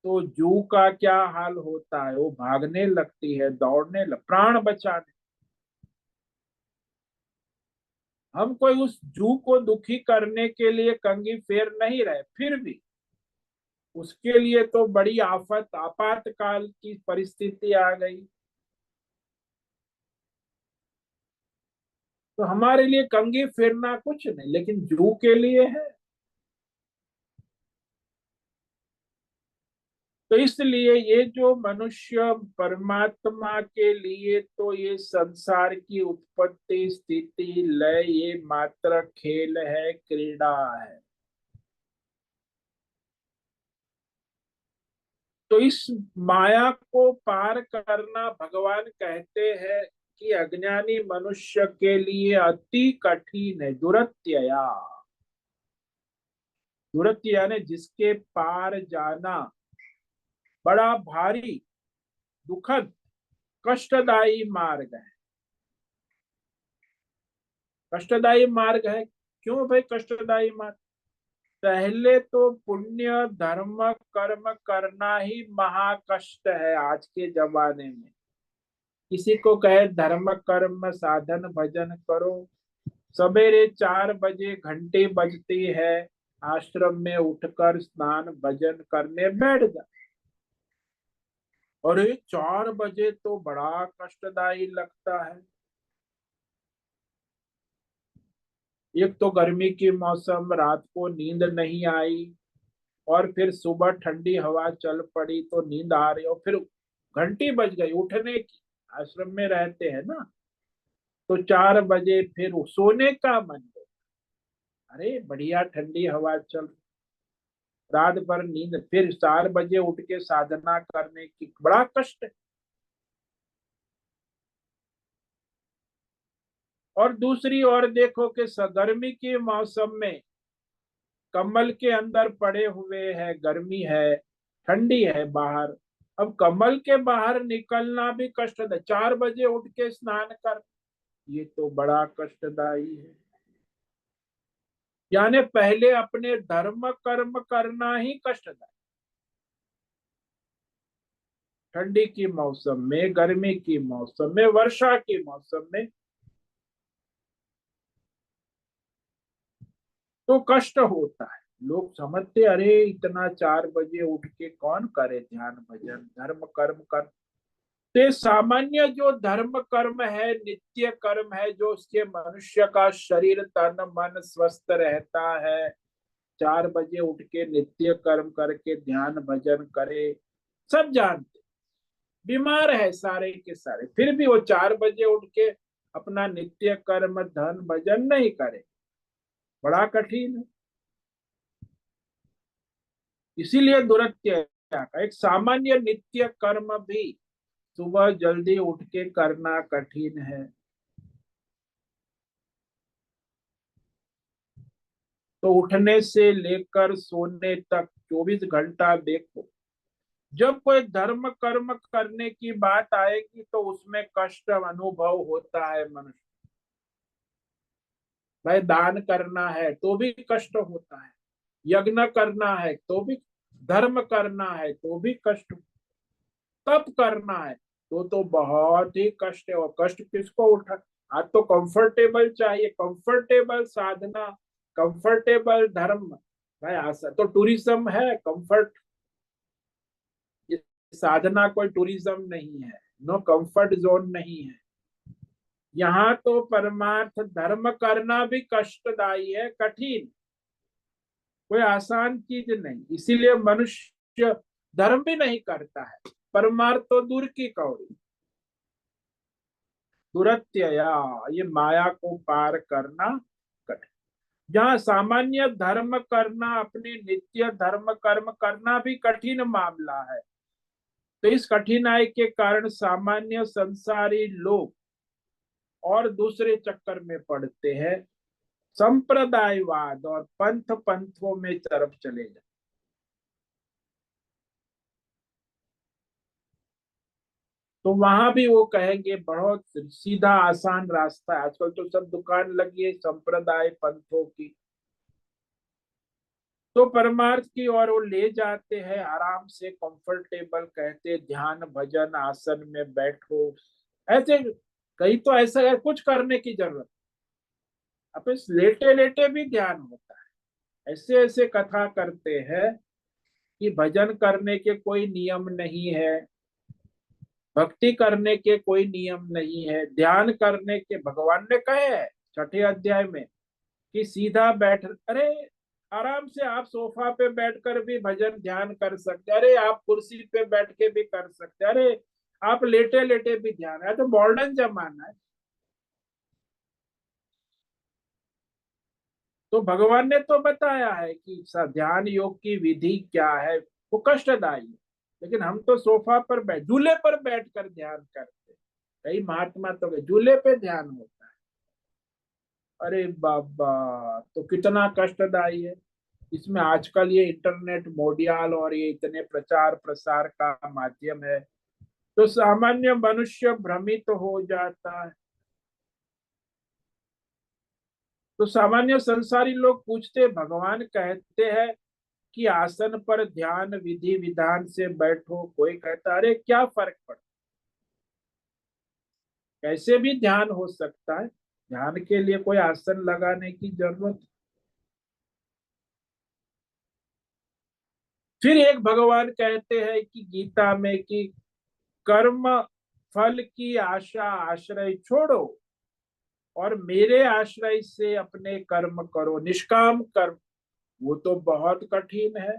तो जू का क्या हाल होता है, वो भागने लगती है, दौड़ने प्राण बचाने। हम कोई उस जू को दुखी करने के लिए कंघी फेर नहीं रहे, फिर भी उसके लिए तो बड़ी आफत, आपातकाल की परिस्थिति आ गई। तो हमारे लिए कंघी फेरना कुछ नहीं, लेकिन जू के लिए है। तो इसलिए ये जो मनुष्य परमात्मा के लिए तो ये संसार की उत्पत्ति स्थिति लय ये मात्र खेल है, क्रीड़ा है। तो इस माया को पार करना भगवान कहते हैं कि अज्ञानी मनुष्य के लिए अति कठिन है, दुरत्यया। दुरत्य यानी जिसके पार जाना बड़ा भारी, दुखद, कष्टदायी मार्ग है। कष्टदायी मार्ग है। क्यों भाई कष्टदायी मार्ग? पहले तो पुण्य धर्म कर्म करना ही महाकष्ट है आज के जमाने में। किसी को कहे धर्म कर्म साधन भजन करो, सवेरे 4 बजे घंटी बजती है, आश्रम में उठकर स्नान भजन करने बैठ जा। और ये 4 बजे तो बड़ा कष्टदायी लगता है। एक तो गर्मी की मौसम, रात को नींद नहीं आई, और फिर सुबह ठंडी हवा चल पड़ी तो नींद आ रही, और फिर घंटी बज गई उठने की। आश्रम में रहते हैं ना, तो 4 बजे फिर सोने का मन हो। अरे बढ़िया ठंडी हवा चल, रात भर नींद, फिर 4 बजे उठ के साधना करने की बड़ा कष्ट है। और दूसरी ओर देखो कि गर्मी के मौसम में कम्बल के अंदर पड़े हुए हैं, गर्मी है, ठंडी है बाहर। अब कम्बल के बाहर निकलना भी कष्ट है, 4 बजे उठ के स्नान कर, ये तो बड़ा कष्टदायी है। यानी पहले अपने धर्म कर्म करना ही कष्टदायी। ठंडी की मौसम में, गर्मी की मौसम में, वर्षा की मौसम में तो कष्ट होता है। लोग समझते अरे इतना 4 बजे उठ के कौन करे ध्यान भजन धर्म कर्म कर। तो सामान्य जो धर्म कर्म है, नित्य कर्म है, जो उसके मनुष्य का शरीर तन मन स्वस्थ रहता है, 4 बजे उठ के नित्य कर्म करके ध्यान भजन करे, सब जानते। बीमार है सारे के सारे, फिर भी वो 4 बजे उठ के अपना नित्य कर्म धन भजन नहीं करे, बड़ा कठिन है। इसीलिए दुरत्य का एक सामान्य नित्य कर्म भी सुबह जल्दी उठ के करना कठिन है। तो उठने से लेकर सोने तक 24 घंटा देखो, जब कोई धर्म कर्म करने की बात आएगी तो उसमें कष्ट अनुभव होता है मनुष्य। भाई दान करना है तो भी कष्ट होता है, यज्ञ करना है तो भी, धर्म करना है तो भी कष्ट, तप करना है तो बहुत ही कष्ट है। और कष्ट किसको उठा, आज तो कंफर्टेबल चाहिए, कंफर्टेबल साधना, कंफर्टेबल धर्म। भाई आशा तो टूरिज्म है कंफर्ट, साधना कोई टूरिज्म नहीं है, नो कंफर्ट जोन नहीं है। यहाँ तो परमार्थ धर्म करना भी कष्टदायी है, कठिन, कोई आसान चीज नहीं। इसीलिए मनुष्य धर्म भी नहीं करता है, परमार्थ तो दूर की कौड़ी। दुरत्यया, ये माया को पार करना कठिन। जहाँ सामान्य धर्म करना, अपने नित्य धर्म कर्म करना भी कठिन मामला है, तो इस कठिनाई के कारण सामान्य संसारी लोग और दूसरे चक्कर में पड़ते हैं, संप्रदायवाद और पंथ पंथों में तरफ चले जाते। तो वहां भी वो कहेंगे बहुत सीधा आसान रास्ता है, आजकल तो सब दुकान लगी है संप्रदाय पंथों की, तो परमार्थ की ओर वो ले जाते हैं आराम से, कंफर्टेबल, कहते ध्यान भजन आसन में बैठो, ऐसे। कहीं तो ऐसा है कुछ करने की जरूरत, अब इस लेटे लेटे भी ध्यान होता है। ऐसे ऐसे कथा करते हैं कि भजन करने के कोई नियम नहीं है, भक्ति करने के कोई नियम नहीं है, ध्यान करने के भगवान ने कहे है 6 अध्याय में कि सीधा बैठ, अरे आराम से आप सोफा पे बैठकर भी भजन ध्यान कर सकते, अरे आप कुर्सी पे बैठ के भी कर सकते, अरे आप लेटे लेटे भी ध्यान है। तो मॉडर्न जमाना है, तो भगवान ने तो बताया है कि ध्यान योग की विधि क्या है, वो कष्टदायी है। लेकिन हम तो सोफा पर बैठ, झूले पर बैठकर ध्यान करते, कई महात्मा तो झूले पे ध्यान होता है। अरे बाबा, तो कितना कष्टदायी है। इसमें आजकल ये इंटरनेट मोडियाल और ये इतने प्रचार प्रसार का माध्यम है, तो सामान्य मनुष्य भ्रमित तो हो जाता है। तो सामान्य संसारी लोग पूछते, भगवान कहते हैं कि आसन पर ध्यान विधि विधान से बैठो, कोई कहता अरे क्या फर्क पड़ता, कैसे भी ध्यान हो सकता है, ध्यान के लिए कोई आसन लगाने की जरूरत। फिर एक भगवान कहते हैं कि गीता में कि कर्म फल की आशा आश्रय छोड़ो और मेरे आश्रय से अपने कर्म करो, निष्काम कर्म। वो तो बहुत कठिन है,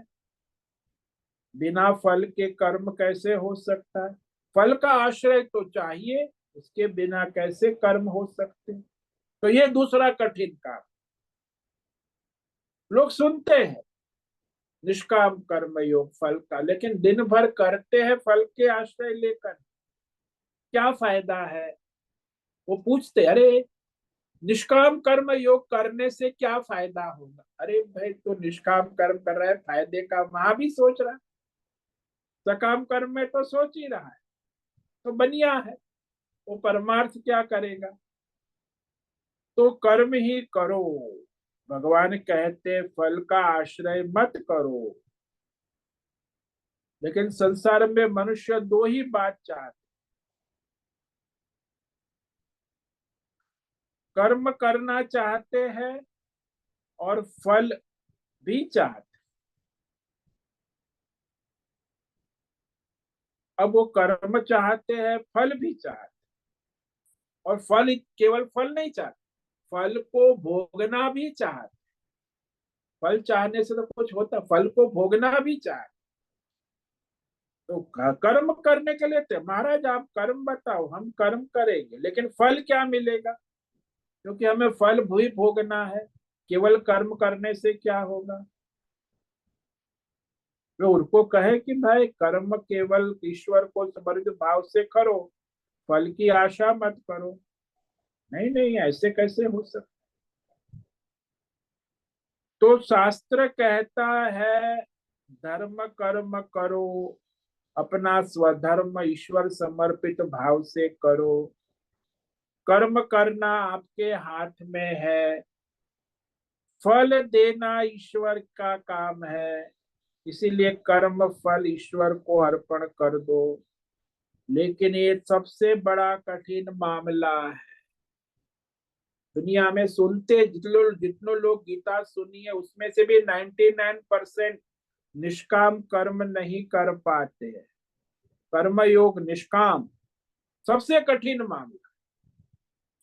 बिना फल के कर्म कैसे हो सकता है, फल का आश्रय तो चाहिए, उसके बिना कैसे कर्म हो सकते। तो ये दूसरा कठिन काम, लोग सुनते हैं निष्काम कर्म योग फल का, लेकिन दिन भर करते हैं फल के आश्रय लेकर, क्या फायदा है। वो पूछते अरे निष्काम कर्म योग करने से क्या फायदा होगा, अरे भाई तो निष्काम कर्म कर रहा है, फायदे का वहां भी सोच रहा है, सकाम कर्म में तो सोच ही रहा है, तो बनिया है, वो परमार्थ क्या करेगा। तो कर्म ही करो, भगवान कहते फल का आश्रय मत करो, लेकिन संसार में मनुष्य दो ही बात चाहते, कर्म करना चाहते हैं और फल भी चाहते। अब वो कर्म चाहते हैं, फल भी चाहते, और फल केवल फल नहीं चाहते, फल को भोगना भी चाहते। फल चाहने से तो कुछ होता, फल को भोगना भी चाहते। तो कर्म करने के लिए थे महाराज, आप कर्म बताओ, हम कर्म करेंगे, लेकिन फल क्या मिलेगा? क्योंकि हमें फल भी भोगना है। केवल कर्म करने से क्या होगा? तो उनको कहे कि भाई कर्म केवल ईश्वर को समर्पित भाव से करो, फल की आशा मत करो। नहीं नहीं, ऐसे कैसे हो सकता? तो शास्त्र कहता है धर्म कर्म करो, अपना स्वधर्म ईश्वर समर्पित भाव से करो। कर्म करना आपके हाथ में है, फल देना ईश्वर का काम है। इसीलिए कर्म फल ईश्वर को अर्पण कर दो। लेकिन ये सबसे बड़ा कठिन मामला है। दुनिया में सुनते जितने लोग गीता सुनी है, उसमें से भी 99% निष्काम कर्म नहीं कर पाते हैं। कर्म योग निष्काम सबसे कठिन मामला।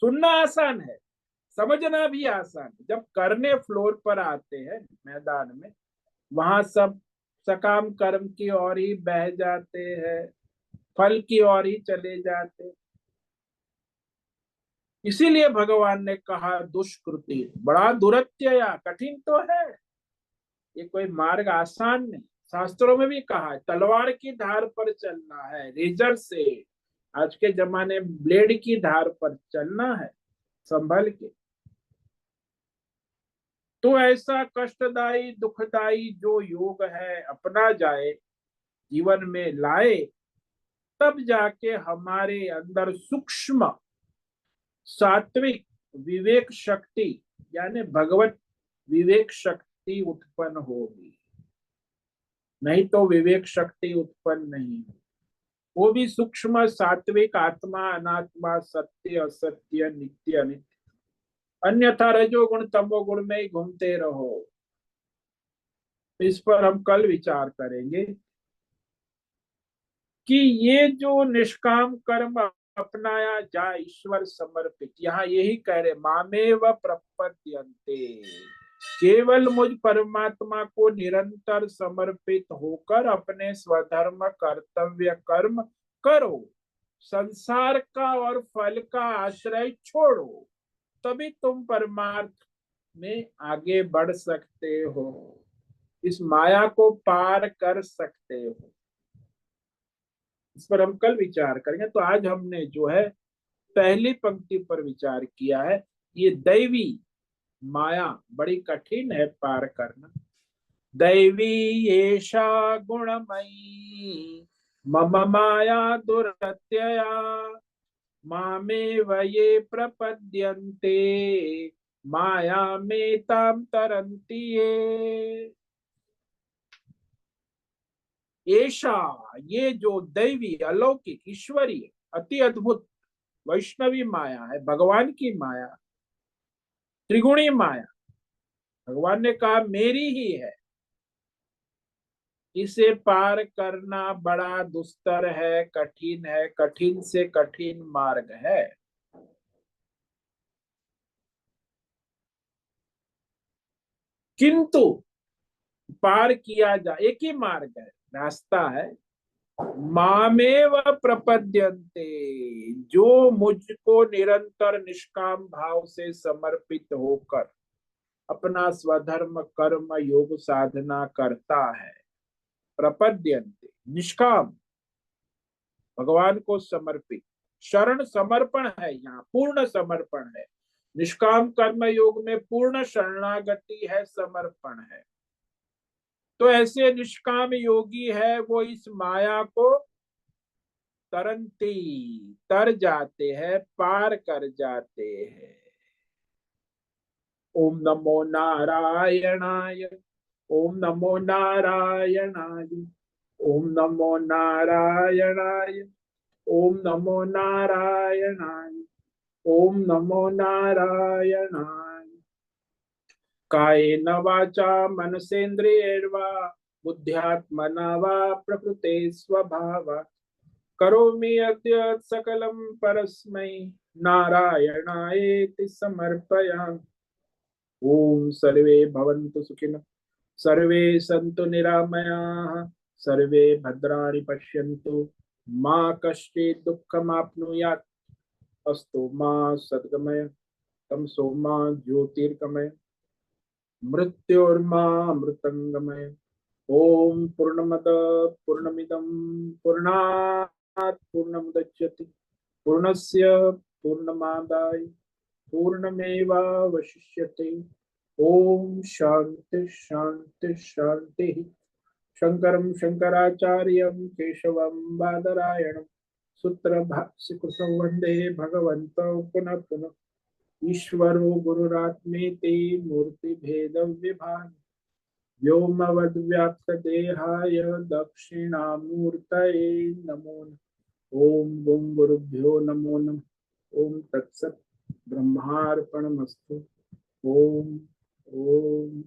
सुनना आसान है, समझना भी आसान है। जब करने फ्लोर पर आते हैं मैदान में, वहां सब सकाम कर्म की ओर ही बह जाते हैं, फल की ओर ही चले जाते हैं। इसीलिए भगवान ने कहा दुष्कृति बड़ा दुरत्य, या कठिन तो है, ये कोई मार्ग आसान नहीं। शास्त्रों में भी कहा है तलवार की धार पर चलना है, रेजर से। आज के जमाने ब्लेड की धार पर चलना है, संभल के। तो ऐसा कष्टदायी दुखदायी जो योग है अपना जाए, जीवन में लाए, तब जाके हमारे अंदर सूक्ष्म सात्विक विवेक शक्ति, यानी भगवत विवेक शक्ति उत्पन्न होगी। नहीं तो विवेक शक्ति उत्पन्न नहीं होगी। वो भी सूक्ष्म सात्विक, आत्मा अनात्मा, सत्य असत्य, नित्य अनित्य। अन्यथा रजोगुण तमोगुण में ही घूमते रहो। इस पर हम कल विचार करेंगे कि ये जो निष्काम कर्म अपनाया जाए ईश्वर समर्पित, यहाँ यही कह रहे मामेव प्रपद्यन्ते, केवल मुझ परमात्मा को निरंतर समर्पित होकर अपने स्वधर्म कर्तव्य कर्म करो, संसार का और फल का आश्रय छोड़ो, तभी तुम परमार्थ में आगे बढ़ सकते हो, इस माया को पार कर सकते हो। इस पर हम कल विचार करेंगे। तो आज हमने जो है पहली पंक्ति पर विचार किया है। ये दैवी माया बड़ी कठिन है पार करना। दैवी येषा गुणमयी मम माया दुरत्यया, मामेव ये प्रपद्यन्ते माया में ताम तरन्ति ये। ऐसा ये जो दैवी अलौकिक ईश्वरीय अति अद्भुत वैष्णवी माया है, भगवान की माया, त्रिगुणी माया, भगवान ने कहा मेरी ही है, इसे पार करना बड़ा दुस्तर है, कठिन है, कठिन से कठिन मार्ग है। किंतु पार किया जा, एक ही मार्ग है, रास्ता है। मामेव प्रपद्यन्ते, जो मुझको निरंतर निष्काम भाव से समर्पित होकर अपना स्वधर्म कर्म योग साधना करता है। प्रपद्यन्ते निष्काम, भगवान को समर्पित। शरण समर्पण है, यहाँ पूर्ण समर्पण है। निष्काम कर्म योग में पूर्ण शरणागति है, समर्पण है। तो ऐसे निष्काम योगी है वो इस माया को तरंती, तर जाते हैं, पार कर जाते हैं। ओम नमो नारायणाय, ओम नमो नारायणाय, ओम नमो नारायणाय। ओम नमो नारायणाय। ओम नमो नारायणाय। कायेन वाचा मनसेन्द्रियैर्वा बुद्ध्यात्मना वा प्रकृते स्वभावात् करोमि यद्यत् सकलं परस्मै नारायणायेति समर्पयामि। ओम सर्वे भवन्तु सुखिनः, सर्वे सन्तु निरामयाः, सर्वे भद्राणि पश्यन्तु, मा कश्चित् दुःखमाप्नुयात्। अस्तु मा सद्गमय, तमसो मा ज्योतिर्गमय, मृत्योर्मा मृतंगमय। ओम पूर्णमद पूर्णमिदं पूर्णात् पूर्णमुदच्यते पूर्णस्य पूर्णमादाय पूर्णमेवावशिष्यते। ओम शांति शांति शांति। शंकरं शंकराचार्यं केशवं बादरायणं सूत्र भाष्य कृतं वंदे भगवन्तौ पुनः पुनः। ईश्वरो गुरुरात्मेति मूर्तिभेदविभाग व्योमवद्व्याप्तदेहाय दक्षिणामूर्तये नमो नमः। ओम गुं गुरुभ्यो नमो नमः। ओम तत्सत् ब्रह्मार्पणमस्तु। ओम ओम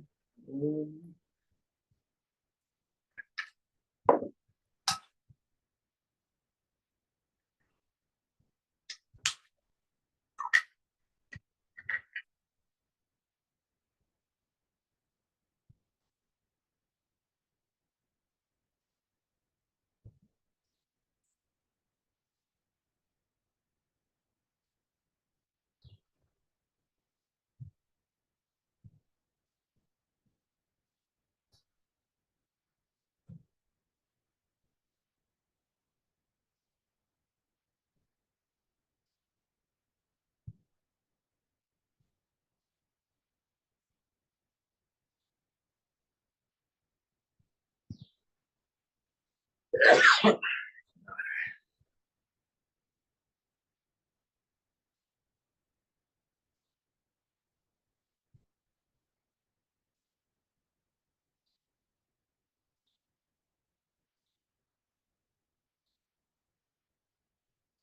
ओम।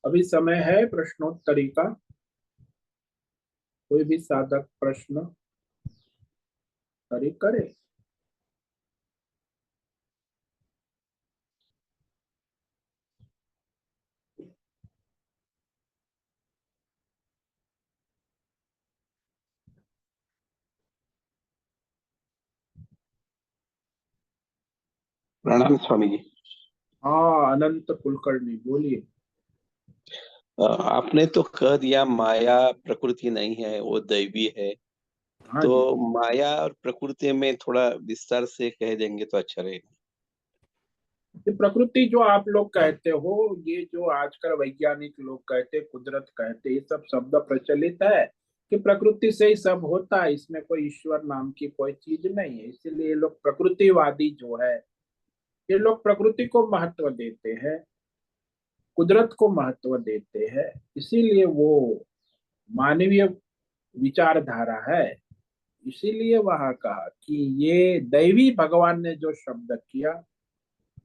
अभी समय है प्रश्नोत्तरी का। कोई भी साधक प्रश्न करे। प्रणाम स्वामी जी। हाँ, अनंत कुलकर्णी बोलिए। आपने तो कह दिया माया प्रकृति नहीं है, वो दैवी है। हाँ तो जी। माया और प्रकृति में थोड़ा विस्तार से कह देंगे तो अच्छा रहेगा। ये प्रकृति जो आप लोग कहते हो, ये जो आजकल वैज्ञानिक लोग कहते, कुदरत कहते, ये सब शब्द प्रचलित है कि प्रकृति से ही सब होता है, इसमें कोई ईश्वर नाम की कोई चीज नहीं है। इसीलिए ये लोग प्रकृतिवादी जो है, ये लोग प्रकृति को महत्व देते हैं, कुदरत को महत्व देते हैं। इसीलिए वो मानवीय विचारधारा है। इसीलिए वहां कहा कि ये दैवी भगवान ने जो शब्द किया,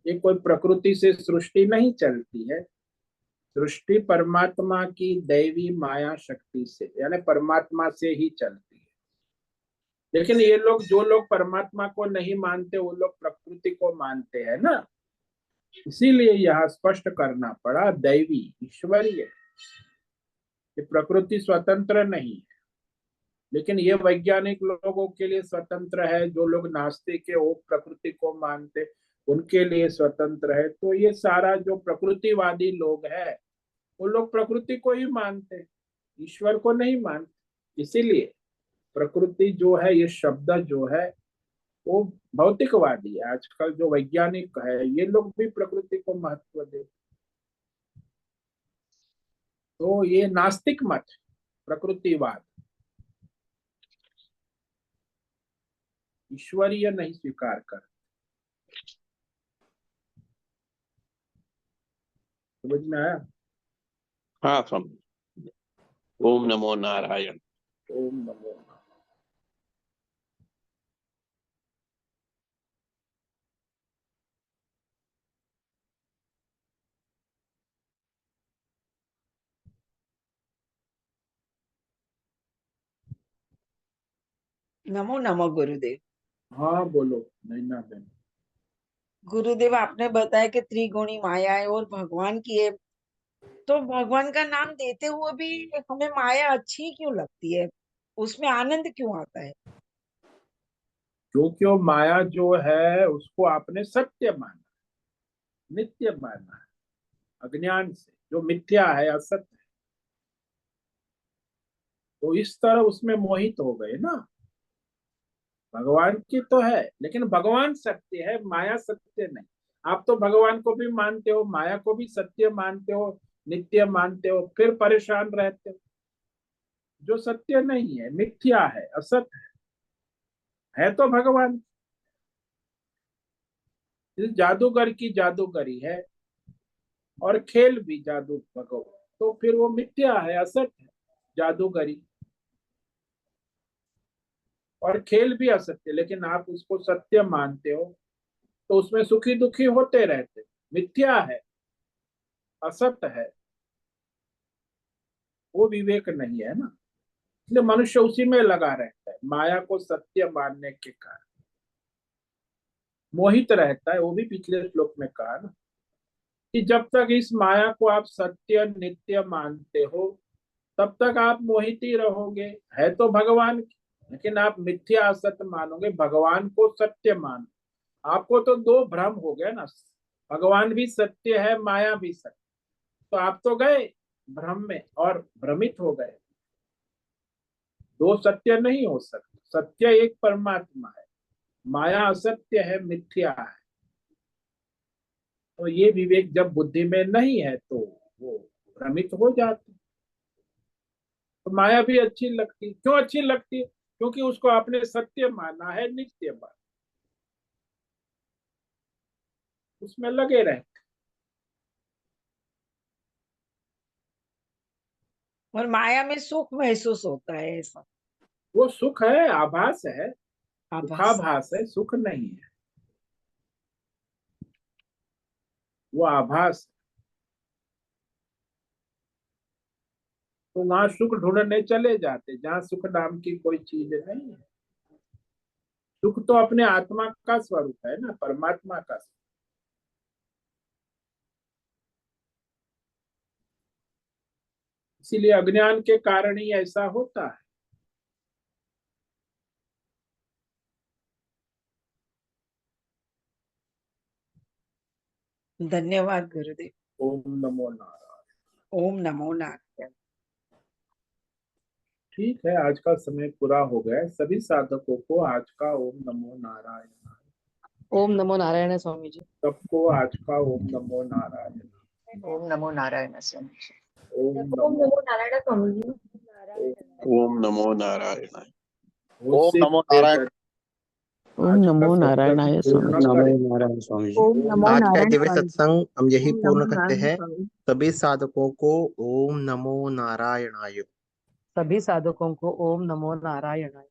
ये कोई प्रकृति से सृष्टि नहीं चलती है। सृष्टि परमात्मा की दैवी माया शक्ति से, यानी परमात्मा से ही चलती है। लेकिन ये लोग, जो लोग परमात्मा को नहीं मानते, वो लोग प्रकृति को मानते हैं ना। इसीलिए यह स्पष्ट करना पड़ा, दैवी ईश्वरीय, ये प्रकृति स्वतंत्र नहीं है। लेकिन ये वैज्ञानिक लोगों के लिए स्वतंत्र है। जो लोग नास्तिक है वो प्रकृति को मानते, उनके लिए स्वतंत्र है। तो ये सारा जो प्रकृतिवादी लोग है, वो लोग प्रकृति को ही मानते हैं, ईश्वर को नहीं मानते। इसीलिए प्रकृति जो है, ये शब्द जो है, वो भौतिकवादी है। आजकल जो वैज्ञानिक है, ये लोग भी प्रकृति को महत्व देते। तो ये नास्तिक मत, प्रकृतिवाद, ईश्वरीय नहीं स्वीकार कर। समझ में आया? हाँ स्वामी। ओम नमो नारायण। ओम नमो नारायण। नमो नमो गुरुदेव। हाँ बोलो नैना बहन। गुरुदेव, आपने बताया कि त्रिगुणी माया है और भगवान की है, तो भगवान का नाम देते हुए भी हमें माया अच्छी क्यों लगती है? उसमें आनंद क्यों आता है? क्योंकि वो माया जो है उसको आपने सत्य माना, नित्य माना है, अज्ञान से जो मिथ्या है, असत्य है, तो इस तरह उसमें मोहित हो गए ना। भगवान की तो है, लेकिन भगवान सत्य है, माया सत्य नहीं। आप तो भगवान को भी मानते हो, माया को भी सत्य मानते हो, नित्य मानते हो, फिर परेशान रहते हो। जो सत्य नहीं है, मिथ्या है, असत्य है तो भगवान। इस जादूगर की जादूगरी है और खेल भी जादू भगवान, तो फिर वो मिथ्या है, असत्य है जादूगरी, और खेल भी असत्य, लेकिन आप उसको सत्य मानते हो, तो उसमें सुखी दुखी होते रहते। मिथ्या है, असत्य है, वो विवेक नहीं है ना। इसलिए मनुष्य उसी में लगा रहता है, माया को सत्य मानने के कारण मोहित रहता है। वो भी पिछले श्लोक में कहा ना कि जब तक इस माया को आप सत्य नित्य मानते हो, तब तक आप मोहित ही रहोगे। है तो भगवान की, लेकिन आप मिथ्या असत्य मानोगे, भगवान को सत्य मान। आपको तो दो भ्रम हो गया ना, भगवान भी सत्य है, माया भी सत्य, तो आप तो गए भ्रम में और भ्रमित हो गए। दो सत्य नहीं हो सकते, सत्य एक परमात्मा है, माया असत्य है, मिथ्या है। तो ये विवेक जब बुद्धि में नहीं है तो वो भ्रमित हो जाते। तो माया भी अच्छी लगती, क्यों अच्छी लगती? क्योंकि उसको आपने सत्य माना है, नित्य माना, उसमें लगे रहते। और माया में सुख महसूस होता है, ऐसा वो सुख है, आभास है, आभास। सुखाभास है, सुख नहीं है, वो आभास। तो वहां सुख ढूंढने चले जाते जहां सुख नाम की कोई चीज नहीं है। सुख तो अपने आत्मा का स्वरूप है ना, परमात्मा का स्वरूप। इसीलिए अज्ञान के कारण ही ऐसा होता है। धन्यवाद गुरुदेव। ओम नमो नारायण। ओम नमो नारायण। ठीक है, आज का समय पूरा हो गया है। सभी साधकों को आज का ओम नमो नारायण, ओम नमो नारायण स्वामी जी। सबको आज का ओम नमो नारायण। ओम नमो नारायण स्वामी जी। ओम ओम नमो नमो नारायण स्वामी जी। ओम नमो नारायण। मुझसे ओम नमो नारायण। ओम आज का नमो सत्संग नारायणाय स्वामी पूर्ण जी। नमो करें। नारायण स्वामी जी। ओम नमो आज का नारायण दिव्य स्वामी जी। सत्संग हम यही ओम पूर्ण नमो करते नारायण हैं। स्वामी जी। सभी साधकों को ओम नमो नारायणाय। सभी साधकों को ओम नमो नारायणाय।